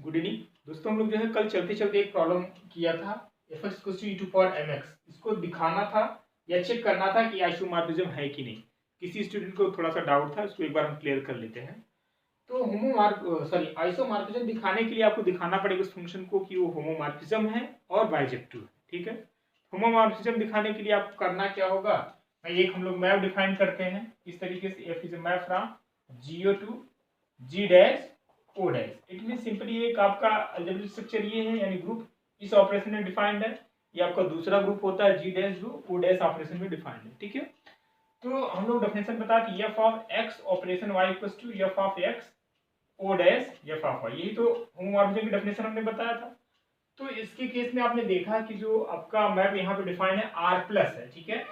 Good evening दोस्तों। हम लोग जो है कल चलते चलते एक प्रॉब्लम किया था fx = e to power mx। इसको दिखाना था या चेक करना था कि आइसोमॉर्फिज्म है कि नहीं। किसी स्टूडेंट को थोड़ा सा डाउट था, उसको एक बार हम क्लियर कर लेते हैं। तो आइसोमॉर्फिज्म दिखाने के लिए आपको दिखाना पड़ेगा उस फंक्शन को कि वो होमोमॉर्फिज्म है और बाइजेक्टिव है। ठीक है, होमोमॉर्फिज्म दिखाने के लिए आपको करना क्या होगा, एक हम लोग मैप डिफाइन करते हैं इस तरीके से, f is a map from GO to G dash O dash. It mean simply एक आपका अलजेब्रिक स्ट्रक्चर ये है, यानी ग्रुप इस ऑपरेशन में डिफाइंड है। ये आपका दूसरा ग्रुप होता है G डैश जो O डैश ऑपरेशन में डिफाइंड है। ठीक है, तो हम लोग डेफिनेशन बता कि f of x operation y equals to f of x O dash f of y। यही तो होमोमॉर्फिज्म की डेफिनेशन हमने बताया था। तो इसके केस में आपने देखा कि जो आपका मैप यहाँ पे डिफाइन है R प्लस है। ठीक है,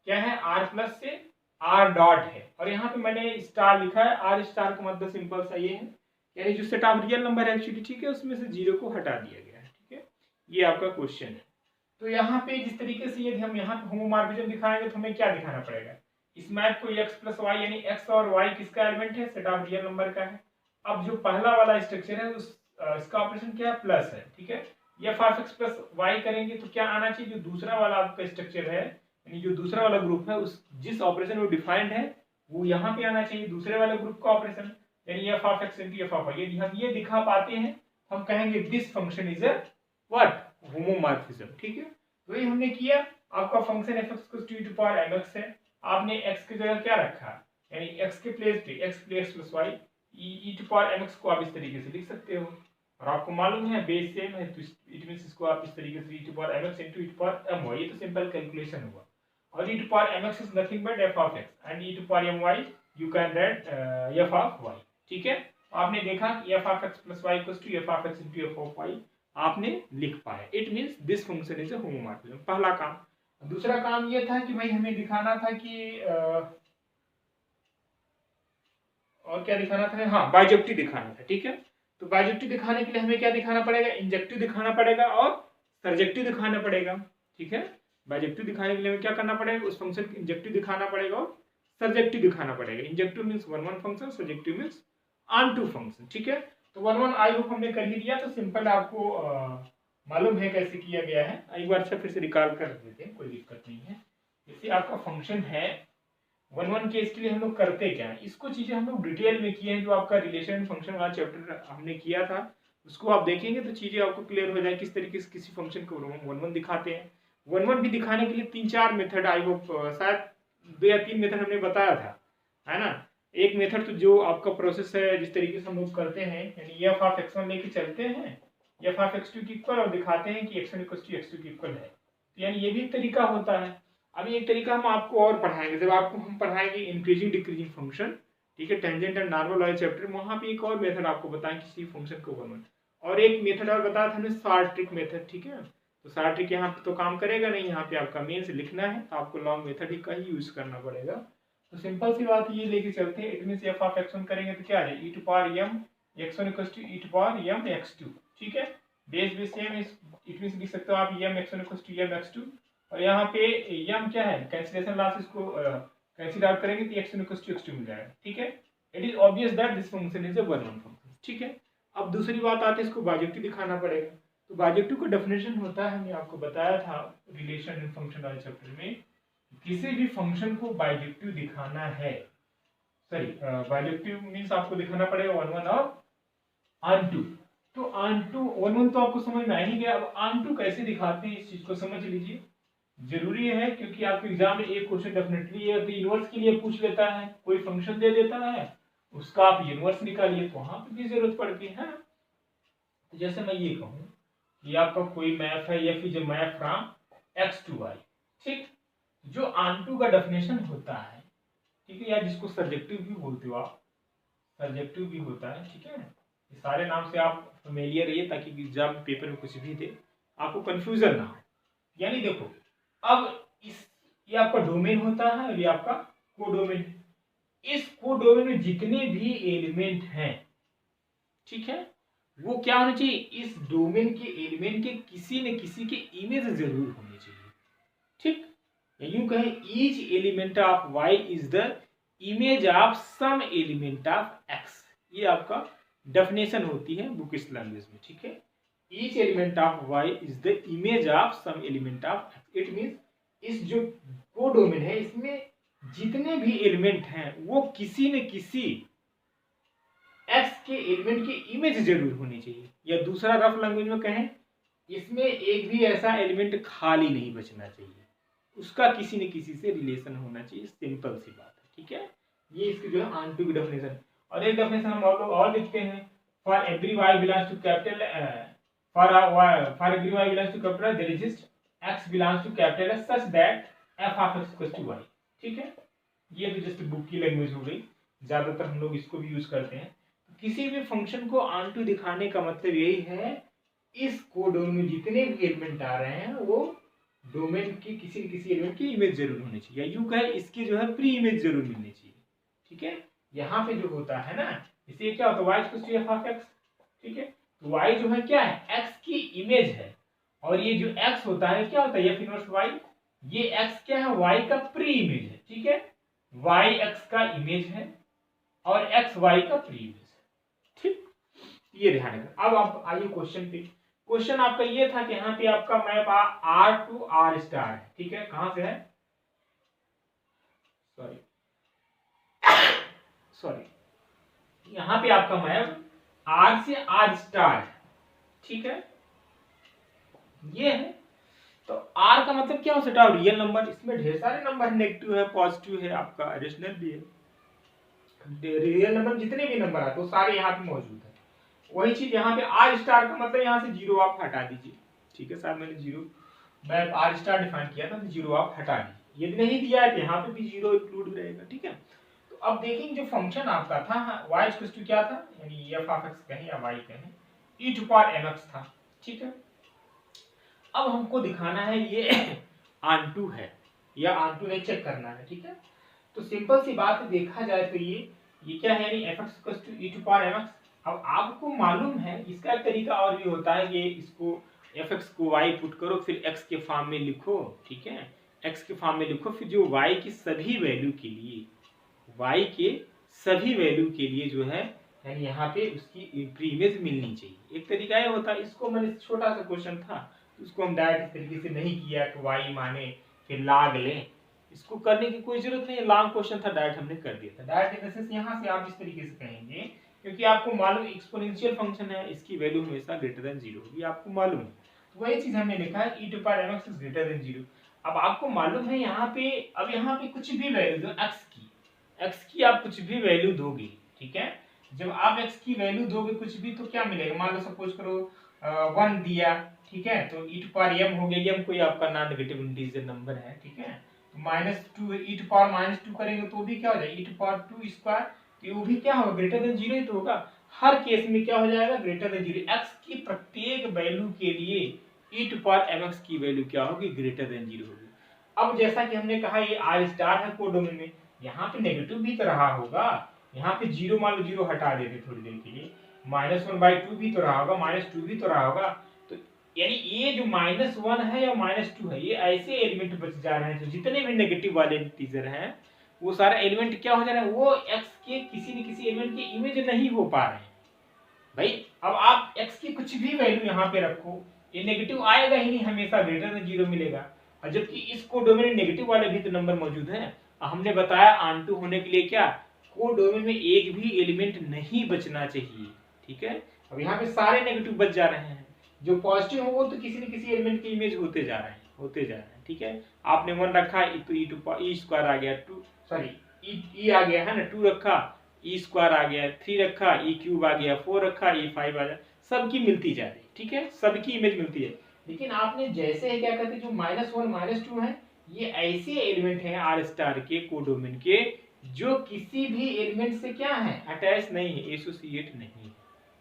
क्या है, R प्लस से R डॉट है, और यहाँ पे मैंने स्टार लिखा है। R स्टार का मतलब सिंपल सा ये है, यानी जो सेट ऑफ रियल नंबर है एक्चुअली, ठीक है, उसमें से 0 को हटा दिया गया है। ठीक है, ये आपका क्वेश्चन है। तो यहाँ पे जिस तरीके से यदि हम यहाँ पे होमोमॉर्फिज्म दिखाएंगे तो हमें क्या दिखाना पड़ेगा, इस मैप को x प्लस वाई, यानी x और y किसका एलिमेंट है, सेट ऑफ रियल नंबर का है। अब जो पहला वाला स्ट्रक्चर है उस इसका ऑपरेशन क्या है, प्लस है। ठीक है, f of x plus Y करेंगे तो क्या आना चाहिए, जो दूसरा वाला आपका स्ट्रक्चर है, यानी जो दूसरा वाला ग्रुप है, उस जिस ऑपरेशन में डिफाइंड है वो यहाँ पे आना चाहिए, दूसरे वाले ग्रुप का ऑपरेशन, यानी f of x into f of y। यदि हम ये दिखा पाते हैं हम कहेंगे this function is a what, homomorphism. ठीक है, तो ये हमने किया। आपका function f(x) = e to power mx है। आपने x की जगह क्या रखा, यानी x के प्लेस पे x plus y, e to power mx को आप इस तरीके से लिख सकते हो, और आपको मालूम है बेस सेम है, तो इट मींस इसको आप इस तरीके से e to power mx into e to power my। ये तो सिंपल कैलकुलेशन हुआ, और e to power mx is nothing but f of x and e to power my you can write f of y। ठीक है, आपने देखा कि f of x plus y equals to f of x into f of y आपने लिख पाया। It means this function is a homomorphism, पहला काम। दूसरा काम ये था कि भाई हमें दिखाना था कि और क्या दिखाना था, हाँ बाइजेक्टिव दिखाना था। ठीक है, तो बाइजेक्टिव दिखाने के लिए हमें क्या दिखाना पड़ेगा, इंजेक्टिव दिखाना पड़ेगा और सर्जेक्टिव दिखाना पड़ेगा। ठीक है, बाइजेक्टिव दिखाने के लिए हमें क्या करना पड़ेगा, उस फंक्शन को इंजेक्टिव दिखाना पड़ेगा और सर्जेक्टिव दिखाना पड़ेगा। Injective means one function, surjective means onto function. ठीक है, तो वन आई होप हमने कर ही दिया, तो सिंपल आपको मालूम है कैसे किया गया है। एक बार अच्छा फिर से रिकॉल कर देते हैं, कोई दिक्कत नहीं है। जैसे आपका फंक्शन है वन केस के लिए हम लोग करते क्या है, इसको चीजें हम लोग डिटेल में किए हैं। जो आपका रिलेशन फंक्शन वाला चैप्टर हमने किया था उसको आप देखेंगे तो चीजें आपको क्लियर हो जाए किस तरीके से किसी फंक्शन को वन दिखाते हैं। वन भी दिखाने के लिए 3-4 मेथड, आई होप शायद 2 या 3 मेथड हमने बताया था, है ना। एक मेथड तो जो आपका प्रोसेस है जिस तरीके से हम लोग करते हैं, यानी f ऑफ x1 लेके चलते हैं, f ऑफ x2 की इक्वल, और दिखाते हैं कि x1 = x2 की इक्वल है। तो यानी ये भी एक तरीका होता है। अभी एक तरीका हम आपको और पढ़ाएंगे, जब आपको हम पढ़ाएंगे इंक्रीजिंग डिक्रीजिंग फंक्शन, ठीक है, टेंजेंट एंड नॉर्मल वाले चैप्टर में, वहां पे एक और मेथड आपको बताएं किसी फंक्शन को वन। और एक मेथड और बताया था हमने, शॉर्ट ट्रिक मेथड। ठीक है, तो शॉर्ट ट्रिक यहाँ पे तो काम करेगा नहीं, यहाँ पे आपका मेन से लिखना है तो आपको लॉन्ग मेथड ही का ही यूज करना पड़ेगा। तो सिंपल सी बात ये लेके चलते हैं। It means f of x1 करेंगे तो क्या है, e to power m x1 = e to power m x2। ठीक है, बेस सेम, इट मींस लिख सकते हो आप m x1 = m x2, और यहाँ पे m क्या है, कैंसिलेशन लॉसेस को कैंसिल आउट करेंगे तो x1 = x2 मिल जाएगा। ठीक है, it is obvious that this function is a one function. ठीक है, अब दूसरी बात आती है, इसको बाइजेक्टिव दिखाना पड़ेगा। तो बाइजेक्टिव का डेफिनेशन होता है, हमने आपको बताया था रिलेशन एंड फंक्शन वाले चैप्टर में, किसी भी फंक्शन को बाइजेक्टिव दिखाना है, सॉरी बाइजेक्टिव मींस आपको दिखाना पड़ेगा वन और ऑन टू। तो ऑन टू वन तो आपको समझ में आ ही गया। अब ऑन टू कैसे दिखाते हैं इस चीज को समझ लीजिए, जरूरी है, क्योंकि आपके एग्जाम में एक क्वेश्चन डेफिनेटली है, तो इनवर्स के लिए पूछ लेता है, कोई फंक्शन दे देता है उसका आप इनवर्स निकालिए, तो वहां पर भी जरूरत पड़ती है। तो जैसे मैं ये कहूँ कि आपका कोई मैप है, या फिर जो map from x to y, ठीक, जो ऑन का डेफिनेशन होता है, ठीक है, या जिसको सर्जेक्टिव भी बोलते हो आप, सर्जेक्टिव भी होता है। ठीक है, ये सारे नाम से आप फेमिलियर रहिए ताकि एग्जाम पेपर में कुछ भी दे आपको कंफ्यूजन ना हो। यानी देखो, अब ये आपका डोमेन होता है और ये आपका कोडोमेन। इस कोडोमेन में जितने भी एलिमेंट हैं, ठीक है, वो क्या होना चाहिए, इस डोमेन के एलिमेंट के किसी न किसी के इमेज जरूर होने चाहिए। ठीक, यूं कहें each element of y is the image of some element of x। ये आपका डेफिनेशन होती है बुकिश लैंग्वेज में, ठीक है। Each element of Y is the image of some element of X. It means इस जो कोडोमेन है इसमें जितने भी एलिमेंट हैं वो किसी न किसी एक्स के एलिमेंट की इमेज जरूर होनी चाहिए, या दूसरा रफ लैंग्वेज में कहें, इसमें एक भी ऐसा एलिमेंट खाली नहीं बचना चाहिए, उसका किसी न किसी से रिलेशन होना चाहिए। सिंपल सी बात है, ठीक है। ये इसकी जो है ऑन टू की डेफिनेशन। और एक डेफिनेशन हम और लिखते हैं, for every Y belongs to capital for every Y belongs to capital there exist X belongs to capital such that F of X equals to Y, ठीक है। ये तो जस्ट बुक की लैंग्वेज हो गई, ज्यादातर हम लोग इसको भी यूज करते हैं। किसी भी फंक्शन को ऑन टू दिखाने का मतलब यही है इस कोडोमेन में जितने भी एलिमेंट आ रहे हैं वो डोमेन की किसी न किसी एलिमेंट की इमेज जरूर होनी चाहिए, या यूं कहे इसकी जो है प्री इमेज जरूर मिलनी चाहिए, ठीक है। यहाँ पे जो होता है ना, इसे क्या होता है y equals to F of X, ठीक है। तो y जो है क्या है, x की इमेज है, और ये जो x होता है क्या होता है एफ इनवर्स y, ये x क्या है, y का प्री इमेज है, ठीक है। y x का इमेज है और x y का प्री इमेज है, ठीक। ये ध्यान रखना। अब आप आइए क्वेश्चन पे। क्वेश्चन आपका ये था कि यहाँ पे आपका map R to R star है, ठीक है। कहां से है, सॉरी यहाँ पे आपका मैप R से R स्टार है, ठीक है। ये है तो R का मतलब क्या हो सकता है, रियल नंबर। इसमें ढेर सारे नंबर है, नेगेटिव है, पॉजिटिव है, आपका रेशनल भी है। रियल नंबर जितने भी नंबर आते हैं वो सारे यहाँ पे मौजूद है। वही चीज यहाँ पे आर स्टार का मतलब यहाँ से जीरो आप हटा दीजिए, ठीक है। साहब मैंने जीरो मैं आर स्टार डिफाइन किया था, तो जीरो आप हटा दीजिए। यदि नहीं दिया है तो यहाँ पे भी जीरो इंक्लूड रहेगा, ठीक है। तो अब देखेंगे जो फंक्शन आपका था y इक्वल्स टू क्या था, यानी f ऑफ x कहें या y कहें, e टू पावर mx था, ठीक है। अब हमको दिखाना है ये ऑन टू है या ऑन टू नहीं चेक करना है, ठीक है। तो सिंपल सी बात है, देखा जाए तो ये क्या है, यानी f x equals to e to power mx। अब आपको मालूम है इसका एक तरीका और भी होता है कि इसको fx को y पुट करो, फिर x के फॉर्म में लिखो, ठीक है। x के फॉर्म में लिखो, फिर जो y की सभी वैल्यू के लिए, y के सभी वैल्यू के लिए जो है, यानी यहाँ पे उसकी प्री इमेज मिलनी चाहिए। एक तरीका ये होता है, इसको मैंने छोटा सा क्वेश्चन था तो उसको हम डायरेक्ट तरीके से नहीं किया कि y माने फिर लाग लें, इसको करने की कोई जरूरत नहीं है। लॉन्ग क्वेश्चन था, डायरेक्ट हमने कर दिया था। डायरेक्ट इन द सेंस यहाँ से आप इस तरीके से कहेंगे, क्योंकि आपको मालूम एक्सपोनेंशियल फंक्शन है, इसकी वैल्यू हमेशा ग्रेटर देन जीरो होगी, आपको मालूम है। तो वही चीज हमने लिखा है e to power mx is greater than zero. अब आपको मालूम है यहाँ पे, अब यहाँ पे कुछ भी वैल्यू दो x की आप कुछ भी वैल्यू दोगे, ठीक है। जब आप x की वैल्यू दोगे कुछ भी, तो क्या मिलेगा, मान लो सपोज करो 1 दिया, ठीक है। तो e टू पावर m हो गया, m कोई आपका नॉन नेगेटिव इंटीजर नंबर है, ठीक है। तो -2 e टू पावर -2 करेंगे तो भी क्या हो जाएगा, e टू पावर 2 स्क्वायर, तो वो भी क्या होगा, ग्रेटर देन जीरो ही तो होगा। हर केस में क्या हो जाएगा, ग्रेटर देन जीरो। x की प्रत्येक वैल्यू के लिए e टू पावर mx की वैल्यू क्या होगी, ग्रेटर देन जीरो होगी। अब जैसा कि हमने कहा ये r स्टार है कोडोमेन में, यहाँ पे नेगेटिव भी तो रहा होगा, यहाँ पे जीरो मान लो, जीरो हटा देते थोड़ी देर के लिए, -1/2 भी तो रहा होगा, -2 भी तो रहा होगा। तो यानी ये जो -1 है या -2 है, ये ऐसे एलिमेंट बच जा रहे हैं, तो जितने भी नेगेटिव वाले इंटीजर हैं वो सारा एलिमेंट क्या हो जा रहा है, वो x के किसी न किसी एलिमेंट की इमेज नहीं हो पा रहे हैं भाई। अब आप x की कुछ भी वैल्यू यहाँ पे रखो, ये नेगेटिव आएगा ही नहीं, हमेशा ग्रेटर देन जीरो मिलेगा। और जबकि इस कोडोमेन में नेगेटिव वाले भी तो नंबर मौजूद हैं। हमने बताया ऑन टू होने के लिए क्या, कोडोमेन में एक भी एलिमेंट नहीं बचना चाहिए, ठीक है। अब यहाँ पे सारे नेगेटिव बच जा रहे हैं, जो पॉजिटिव हो वो तो किसी न किसी एलिमेंट की इमेज होते जा रहे हैं, ठीक है। आपने 1 रखा तो e स्क्वायर आ गया, 2 सॉरी e आ गया है ना, 2 रखा e स्क्वायर आ गया, 3 रखा e क्यूब आ गया, 4 रखा e 5 आ गया, सबकी मिलती जा रही, ठीक है, सबकी इमेज मिलती है। लेकिन आपने जैसे है क्या कहते हैं, जो -1 -2 है, ये ऐसे एलिमेंट हैं आर स्टार के कोडोमेन के जो किसी भी एलिमेंट से क्या है, अटैच नहीं है, एसोसिएट नहीं है,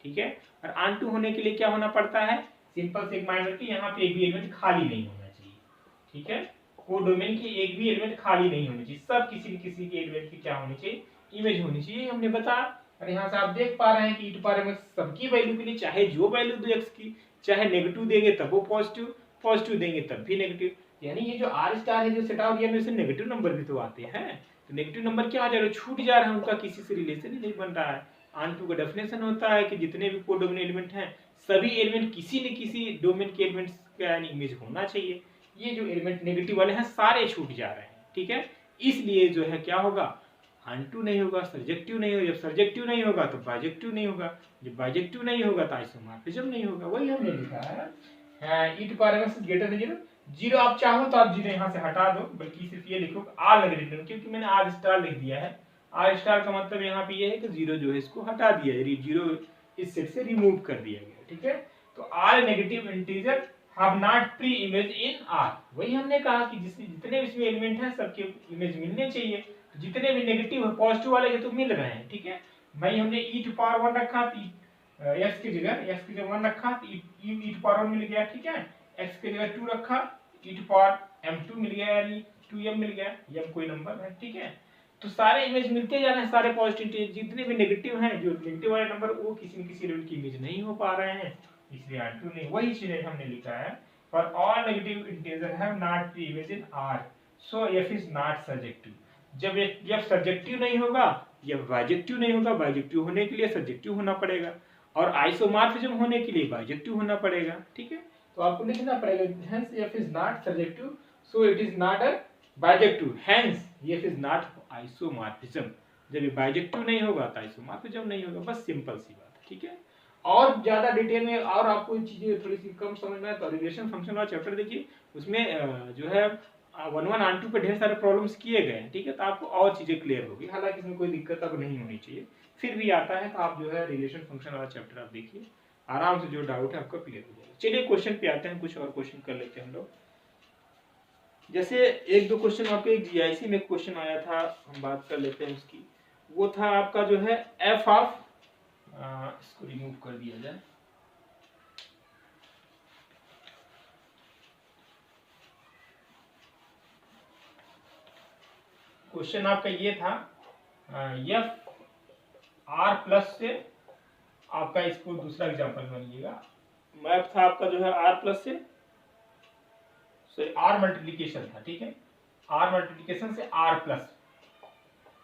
ठीक है। और ऑन टू होने के लिए क्या होना पड़ता है, सिंपल से एक मान रखिए, यहाँ पे एक भी एलिमेंट खाली नहीं होना चाहिए, ठीक है। कोडोमेन की एक भी एलिमेंट खाली नहीं होनी चाहिए, सब किसी न किसी के एलिमेंट की क्या होनी चाहिए, इमेज होनी चाहिए, हमने बताया। और यहाँ से आप देख पा रहे हैं कि e टू पावर mx सबकी वैल्यू के लिए, चाहे जो वैल्यू दो x की, चाहे नेगेटिव देंगे तब वो पॉजिटिव देंगे तब भी नेगेटिव। यानी ये जो आर स्टार है, जो सेट आउट किया, में से नेगेटिव नंबर भी तो आते हैं, तो नेगेटिव नंबर क्या आ जा रहा है, छूट जा रहा है, उनका किसी से रिलेशन ही नहीं बन रहा है। ऑन टू का डेफिनेशन होता है कि जितने भी कोडोमेन एलिमेंट हैं सभी एलिमेंट किसी न किसी डोमेन के एलिमेंट्स का यानी इमेज होना चाहिए। ये जो एलिमेंट नेगेटिव वाले हैं सारे छूट जा रहे हैं, ठीक है। इसलिए जो है क्या होगा, ऑनटू नहीं होगा, सर्जेक्टिव नहीं होगा। जब सर्जेक्टिव नहीं होगा तो बाइजेक्टिव नहीं होगा, जब बाइजेक्टिव नहीं होगा तो आइसोमॉर्फिज्म नहीं होगा। वही हमने लिखा है e to power x greater than 0। 0 आप चाहो तो आप 0 यहाँ से हटा दो, बल्कि सिर्फ ये लिखो आर नेगेटिव, क्योंकि मैंने आर स्टार लिख दिया है। आर स्टार का मतलब यहाँ पे ये है कि 0 जो है इसको हटा दिया है, 0 इस सेट से रिमूव कर दिया गया, ठीक है। तो R negative integer have not preimage in R. वही हमने कहा कि जितने इसमें एलिमेंट हैं सबके इमेज मिलने चाहिए। तो जितने भी नेगेटिव है पॉजिटिव वाले के तो मिल रहे हैं, ठीक है। भाई हमने e टू पावर 1 रखा तो x की जगह 1 रखा तो e टू पावर 1 मिल गया, ठीक है। x की जगह 2 रखा e टू पावर m2 मिल गया, यानी 2m मिल गया, m कोई नंबर है, ठीक है। तो सारे इमेज मिलते जा रहे हैं, सारे पॉजिटिव। जितने भी नेगेटिव हैं, जो नेगेटिव वाले नंबर वो किसी न किसी लेवल की इमेज नहीं हो पा रहे हैं, इसलिए R2 नहीं। वही चीज हमने लिखा है, for all negative integer have not preimage in R, so f is not surjective. जब सर्जेक्टिव नहीं होगा या बाइजेक्टिव नहीं होगा, बाइजेक्टिव होने के लिए सर्जेक्टिव होना पड़ेगा, और आइसोमॉर्फिज्म होने के लिए बाइजेक्टिव होना पड़ेगा, ठीक है। तो आपको लिखना पड़ेगा hence f is not surjective, so it is not a bijective, hence f is not isomorphism. जब ये बाइजेक्टिव नहीं होगा तो आइसोमॉर्फिज्म नहीं होगा, बस सिंपल सी बात है, ठीक है। और ज्यादा डिटेल में और आपको चीजें थोड़ी सी कम समझ में आए तो रिलेशन फंक्शन वाला चैप्टर देखिए, उसमें जो है 1 ऑन 2 पे ढेर सारे प्रॉब्लम्स किए गए हैं, ठीक है। तो आपको और चीजें क्लियर होगी, हालांकि इसमें कोई दिक्कत अब नहीं होनी चाहिए, फिर भी आता है तो आप जो है रिलेशन फंक्शन वाला चैप्टर आप देखिए, आराम से जो डाउट है आपका क्लियर हो जाएगा। चलिए क्वेश्चन पे आते हैं, कुछ और क्वेश्चन कर लेते हैं हम लोग। जैसे एक दो क्वेश्चन आपके एक जीआईसी में क्वेश्चन आया था, हम बात कर लेते हैं उसकी। वो था आपका जो है एफ ऑफ, इसको रिमूव कर दिया जाए, क्वेश्चन आपका ये था एफ आर प्लस से, आपका इसको दूसरा एग्जांपल मान लीजिएगा, मैप था आपका जो है आर प्लस से, आर मल्टीप्लीकेशन था, ठीक है। आर मल्टीप्लीकेशन से आर प्लस,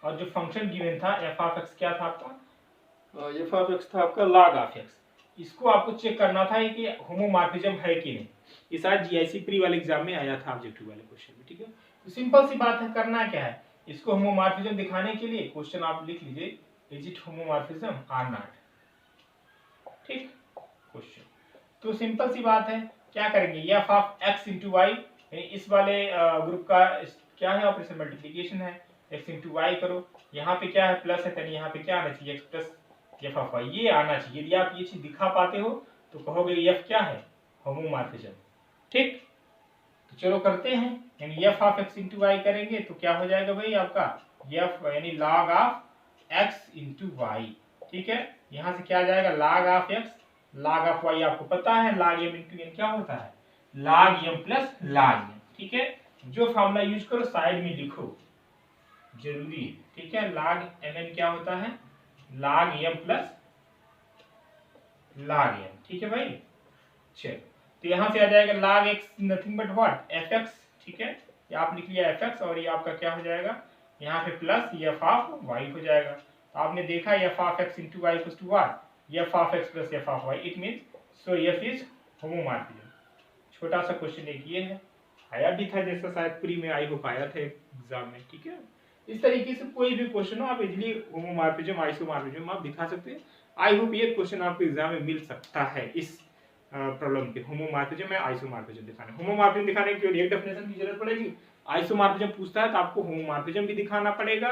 और जो फंक्शन गिवन था एफ ऑफ एक्स क्या था आपका, एफ ऑफ एक्स था आपका log ऑफ एक्स। इसको आपको चेक करना था कि होमोमॉर्फिज्म है कि नहीं। ये शायद जीआईसी प्री वाले एग्जाम में आया था ऑब्जेक्टिव वाले क्वेश्चन में, ठीक है। तो सिंपल सी बात है, करना क्या है, इसको होमोमॉर्फिज्म दिखाने के लिए क्वेश्चन आप लिख लीजिए, is it homomorphism or not, ठीक क्वेश्चन। तो सिंपल सी बात है, क्या करेंगे, F of X into Y, इस वाले ग्रुप का क्या है, ऑपरेशन मल्टीप्लीकेशन है, एक्स इंटू वाई करो, यहाँ पे क्या है प्लस है, यानी यहाँ पे क्या आना चाहिए, X plus F of Y, ये आना चाहिए। यदि आप ये चीज दिखा पाते हो तो कहोगे एफ क्या है, होमोमॉर्फिज्म, ठीक। तो चलो करते हैं, यानी F of X into Y करेंगे तो क्या हो जाएगा भाई आपका एफ यानी log of X into Y, ठीक है। यहाँ से क्या आ जाएगा log of X, log of Y आपको पता है log m इंटू n क्या होता है, log m plus log n, ठीक है। जो फॉर्मूला यूज करो साइड में लिखो, जरूरी है, ठीक है। log mn क्या होता है, log m plus log n, ठीक है भाई। चलो, तो यहाँ से आ जाएगा log x nothing but what fx, ठीक है। ये आप लिख लिया fx, और ये आपका क्या हो जाएगा, यहाँ पे प्लस f ऑफ y हो जाएगा। तो आपने देखा f of x into Y equals to what, f of x plus f of y, it means so f is homomorphism. छोटा सा क्वेश्चन एक ये है, आया भी था जैसा शायद प्री में आई होप आया था एग्जाम में, ठीक है। इस तरीके से कोई भी क्वेश्चन हो आप इजीली होमोमॉर्फिज्म आइसोमॉर्फिज्म आप दिखा सकते हैं। आई होप ये क्वेश्चन आपको एग्जाम में मिल सकता है, इस प्रॉब्लम पे होमोमॉर्फिज्म है आइसोमॉर्फिज्म दिखाने। होमोमॉर्फिज्म दिखाने के लिए एक डेफिनेशन की जरूरत पड़ेगी, आइसोमॉर्फिज्म पूछता है तो आपको होमोमॉर्फिज्म भी दिखाना पड़ेगा,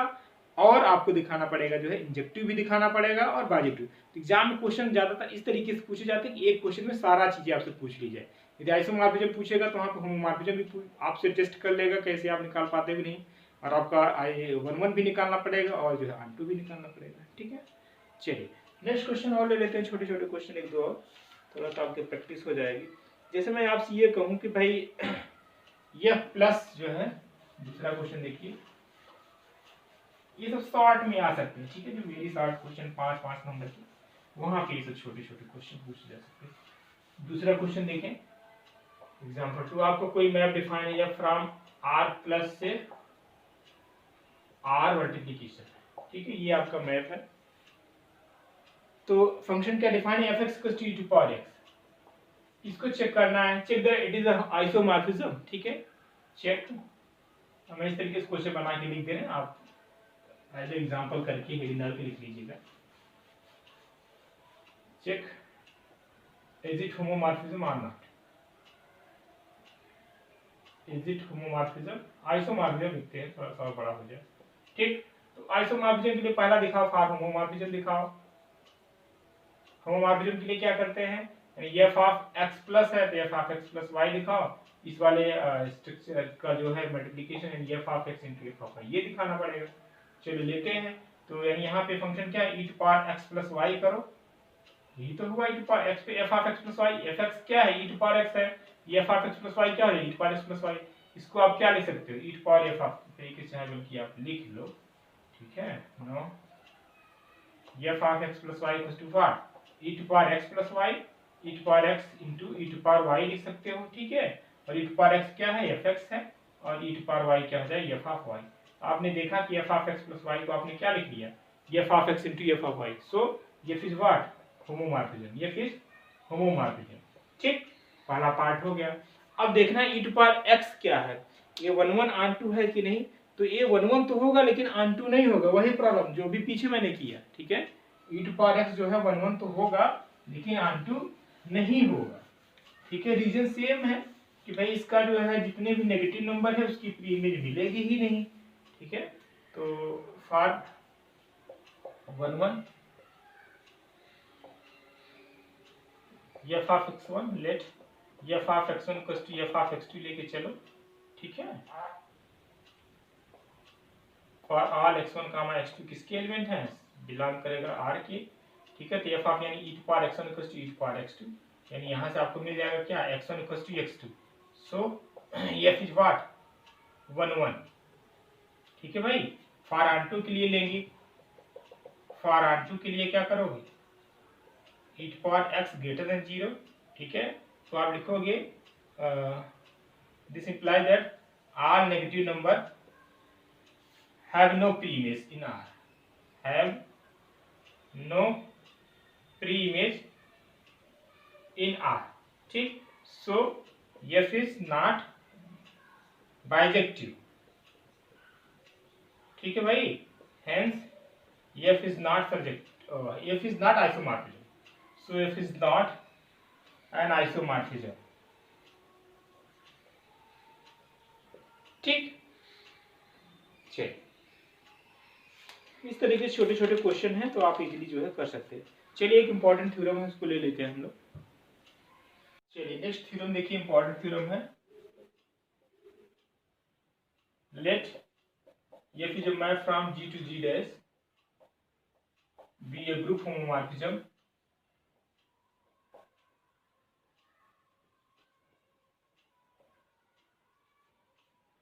और आपको दिखाना पड़ेगा जो है इंजेक्टिव भी दिखाना पड़ेगा, और बाइजेक्टिव। तो एग्जाम में क्वेश्चन ज्यादातर इस तरीके से पूछे जाते हैं कि एक क्वेश्चन में सारा चीजें आपसे पूछ ली जाए। यदि आइसोमॉर्फिज्म पूछेगा तो वहाँ पे होमोमॉर्फिज्म भी आपसे टेस्ट कर लेगा कैसे आप निकाल पाते भी नहीं, और आपका 1-1 भी निकालना पड़ेगा, और जो है ऑन2 भी निकालना पड़ेगा, ठीक है। चलिए नेक्स्ट क्वेश्चन और ले लेते हैं, छोटे छोटे क्वेश्चन एक दो और, थोड़ा सा आपकी प्रैक्टिस हो जाएगी। जैसे मैं आपसे ये कहूँ कि भाई यह प्लस जो है, दूसरा क्वेश्चन देखिए, ये सब शॉर्ट में आ सकते हैं, ठीक है। जो मेरी शॉर्ट क्वेश्चन 5-5 नंबर की, वहां पे ये सब छोटे छोटे क्वेश्चन पूछे जा सकते हैं। दूसरा क्वेश्चन देखें, एग्जाम्पल 2, आपको कोई मैप डिफाइन है या फ्रॉम आर प्लस से आर मल्टीप्लीकेशन, ठीक है। ये आपका मैप है, तो फंक्शन क्या डिफाइन है, fx equals to e to power x। इसको चेक करना है, check that it is isomorphism, ठीक है। चेक, हमें इस तरीके से क्वेश्चन बना के लिख दे रहे हैं, आप एज एग्जांपल करके हेडिंग पे लिख लीजिएगा। चेक इज इट होमोमॉर्फिज्म और not, is it homomorphism, isomorphism लिखते हैं, थोड़ा सा बड़ा हो जाए, ठीक। तो आइसोमॉर्फिज्म के लिए पहला दिखाओ, फॉर होमोमॉर्फिज्म दिखाओ। होमोमॉर्फिज्म के लिए क्या करते हैं, एफ ऑफ एक्स प्लस है तो F of X plus Y दिखाओ, इस वाले स्ट्रक्चर का जो है मल्टीप्लिकेशन है F of X into F of Y, ये दिखाना पड़ेगा। चलो लेते हैं, तो यानी यहाँ पे फंक्शन क्या है, e to power x plus Y करो, यही तो हुआ e टू पावर x पे f of x plus Y, fx क्या है e टू पावर x है, ये f of x plus Y क्या है e to power x plus Y, इसको आप क्या लिख सकते हो e to power f of तरीके से है, बल्कि आप लिख लो, ठीक है। No f of x plus Y equals to what, e to power x plus Y, e to power x into e to power y लिख सकते हो, ठीक है। और e टू पावर x क्या है, fx है, और e टू पावर y क्या हो जाए, f ऑफ y। आपने देखा कि f of x plus y को आपने क्या लिख लिया, f of x into f of y, so f is what, homomorphism, f is homomorphism, ठीक। पहला पार्ट हो गया। अब देखना है e टू पावर x क्या है, ये 1 1 ऑन 2 है कि नहीं, तो ये 1 1 तो होगा लेकिन ऑन 2 नहीं होगा, वही प्रॉब्लम जो भी पीछे मैंने किया, ठीक है। e टू पावर x जो है 1 1 तो होगा लेकिन ऑन 2 नहीं होगा, ठीक है। रीजन सेम है कि भाई इसका जो है जितने भी नेगेटिव नंबर है उसकी प्री इमेज मिलेगी ही नहीं, ठीक है। तो for 1 1 f of x1 let f of x1 equals to f of x2 लेके चलो, ठीक है। For all x1 comma x2 किसके एलिमेंट हैं, बिलोंग करेगा r के, ठीक है। तो f ऑफ यानी e to power x1 equals to e to power x2, यानी यहाँ से आपको मिल जाएगा क्या, x1 equals to x2, so f is what 1 1, ठीक है भाई। फॉर r2 के लिए लेंगे, फॉर r2 के लिए क्या करोगे, e to power x greater than 0, ठीक है। तो आप लिखोगे this implies that all negative number have no pre-image in R, have no pre-image in R, ठीक। so f is not bijective, ठीक है भाई, hence f is not f is not isomorphism, so f is not an isomorphism, ठीक। चलिए इस तरीके से छोटे छोटे क्वेश्चन हैं तो आप इजीली जो है कर सकते हैं। चलिए एक इंपॉर्टेंट थ्योरम है उसको ले लेते हैं हम लोग। चलिए नेक्स्ट थ्योरम देखिए, इंपॉर्टेंट थ्योरम है, late f is a map from G to G dash be a group homomorphism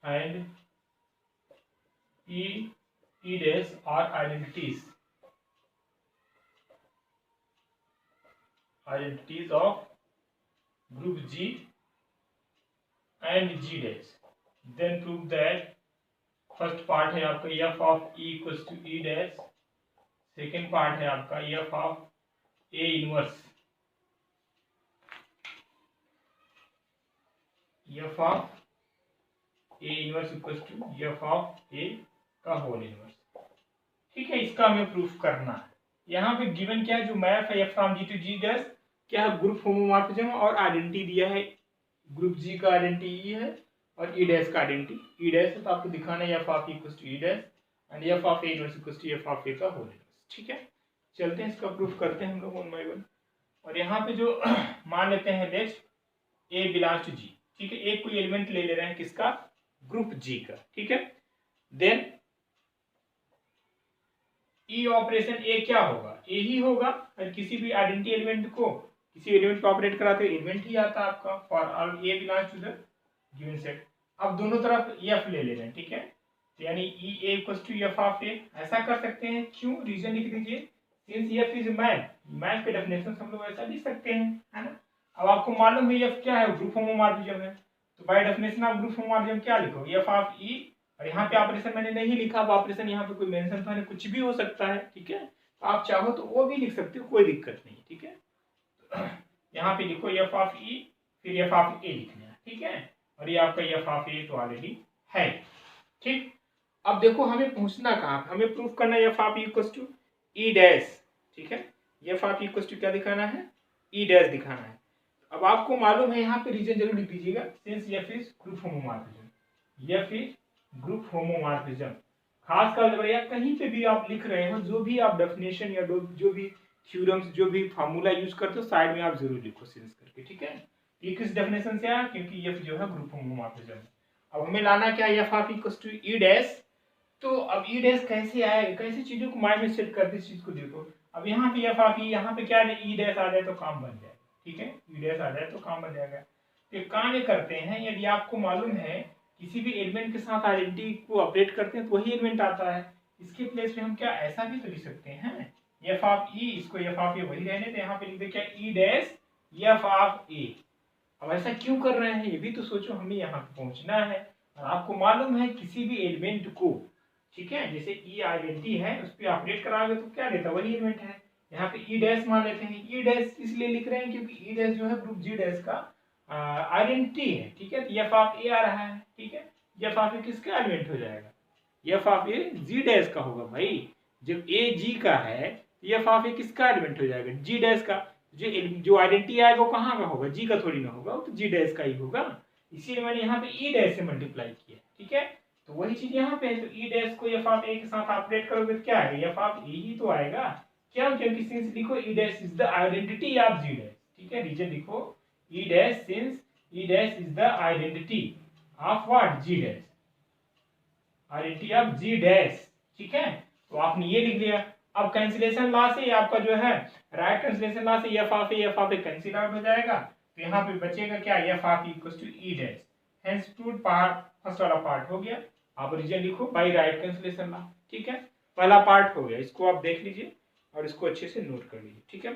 and E dash are identities of group G and G dash, then prove that first part है आपका f of e equals to e dash, second part है आपका f of a inverse, f of a inverse equals to f of a का whole inverse, ठीक है। इसका हमें proof करना है। यहाँ पे गिवन क्या है, जो मैप है f from g to g dash क्या है, ग्रुप होमोमॉर्फिज्म, और आइडेंटिटी दिया है ग्रुप g का आइडेंटिटी है और e डैश का आइडेंटिटी, e डैश तो आपको दिखाना है f of e equals to e dash and f of a inverse equals to f of a का होल इनवर्स, ठीक है। चलते हैं इसका प्रूफ करते हैं हम लोग वन बाय वन। और यहाँ पे जो मान लेते हैं next a belongs to g, ठीक है। एक कोई एलिमेंट ले रहे हैं किसका, ग्रुप g का, ठीक है। देन e ऑपरेशन a क्या होगा, a ही होगा, और किसी भी आइडेंटिटी एलिमेंट को किसी एलिमेंट को ऑपरेट कराते हुए एलिमेंट ही आता है आपका, for all a belongs to the given set. अब दोनों तरफ f ले ले रहे हैं, ठीक है। तो यानी e a equals to f of a, ऐसा कर सकते हैं, क्यों, रीजन लिख दीजिए, since f is map, map के डेफिनेशन हम लोग ऐसा लिख सकते हैं, है ना। अब आपको मालूम है f क्या है, ग्रुप होमोमॉर्फिज्म है, तो बाय डेफिनेशन आप ग्रुप होमोमॉर्फिज्म क्या लिखोगे, f ऑफ e, और यहाँ पे ऑपरेशन मैंने नहीं लिखा, अब ऑपरेशन यहाँ पे कोई मेंशन था नहीं, कुछ भी हो सकता है, ठीक है। आप चाहो तो वो भी लिख सकते हो, कोई दिक्कत नहीं, ठीक है। यहाँ पे लिखो एफ ऑफ ई, फिर एफ ऑफ ए लिखना है, ठीक है। और ये आपका एफ ऑफ ए तो ऑलरेडी है, ठीक। अब देखो हमें पहुंचना कहाँ, हमें प्रूफ करना है F of E equals to E dash, ठीक है। F of E equals to क्या दिखाना है, ई डैश दिखाना है। अब आपको मालूम है यहाँ पे रीजन जरूर लिख दीजिएगा, since F is group homomorphism, F is group homomorphism. खास कर भैया कहीं पे भी आप लिख रहे हो, जो भी आप डेफिनेशन या जो भी थ्योरम्स, जो भी फार्मूला यूज करते हो, साइड में आप जरूर लिखो सिंस करके, ठीक है। ये किस डेफिनेशन से आया, क्योंकि एफ जो है ग्रुप होमोमॉर्फिज्म। अब हमें लाना क्या है, F of equals to E dash. तो अब ई डैश कैसे आए, कैसे चीजों को माइंड में सेट करते, इस चीज को देखो। अब यहाँ पे एफ ऑफ ई, यहाँ पे क्या ई डैश आ जाए तो काम बन जाए, ठीक है। ई डैश आ जाए तो काम बन जाएगा। तो एक काम ये करते हैं, यदि आपको मालूम है किसी भी एलिमेंट के साथ आइडेंटिटी को अपडेट करते हैं तो वही एलिमेंट आता है। इसके प्लेस में हम क्या ऐसा भी तो लिख सकते हैं, एफ ऑफ ई, इसको एफ ऑफ ए वही रहने, तो यहाँ पे लिख दे क्या, ई डैश एफ ऑफ ए। अब ऐसा क्यों कर रहे हैं, ये भी तो सोचो, हमें यहाँ पे पहुंचना है। और आपको मालूम है किसी भी एलिमेंट को, ठीक है, जैसे ई आइडेंटिटी है, उस पर अपडेट कराओगे तो क्या देता, वही एलिमेंट है। यहाँ पे ई डैश मान लेते हैं, ई डैश इसलिए लिख रहे हैं क्योंकि ई डैश जो है ग्रुप जी डैश का आइडेंटिटी है, ठीक है। तो एफ ऑफ ए आ रहा है, ठीक है। एफ ऑफ ए किसका एलिमेंट हो जाएगा, F of A G dash का होगा भाई। जब ए जी का है तो एफ ऑफ ए किसका एलिमेंट हो जाएगा, जी डैश का। जो आइडेंटिटी आएगा वो कहाँ का होगा, जी का थोड़ी ना होगा, वो तो जी डैश का ही होगा। इसीलिए मैंने यहाँ पे ई डैश से मल्टीप्लाई किया, ठीक है। तो वही चीज यहाँ पे है, तो ई डैश को एफ ऑफ ए के साथ अपडेट करोगे तो क्या आएगा, एफ ऑफ ए ही तो आएगा। क्यों, क्योंकि सिंस लिखो E dash is the identity of G dash, ठीक है। रीजन लिखो E dash, since E dash is the identity of what, G dash, identity of G dash, ठीक है। तो आपने ये लिख दिया। अब कैंसिलेशन लॉ से आपका जो है, राइट कैंसिलेशन लॉ से F of A cancel out हो जाएगा। तो यहाँ पे बचेगा क्या, F of equals to E dash. Hence proved part, first वाला पार्ट हो गया। आप रीजन लिखो बाय राइट कैंसिलेशन लॉ, ठीक है। पहला पार्ट हो गया, इसको आप देख लीजिए और इसको अच्छे से नोट कर लीजिए, ठीक है।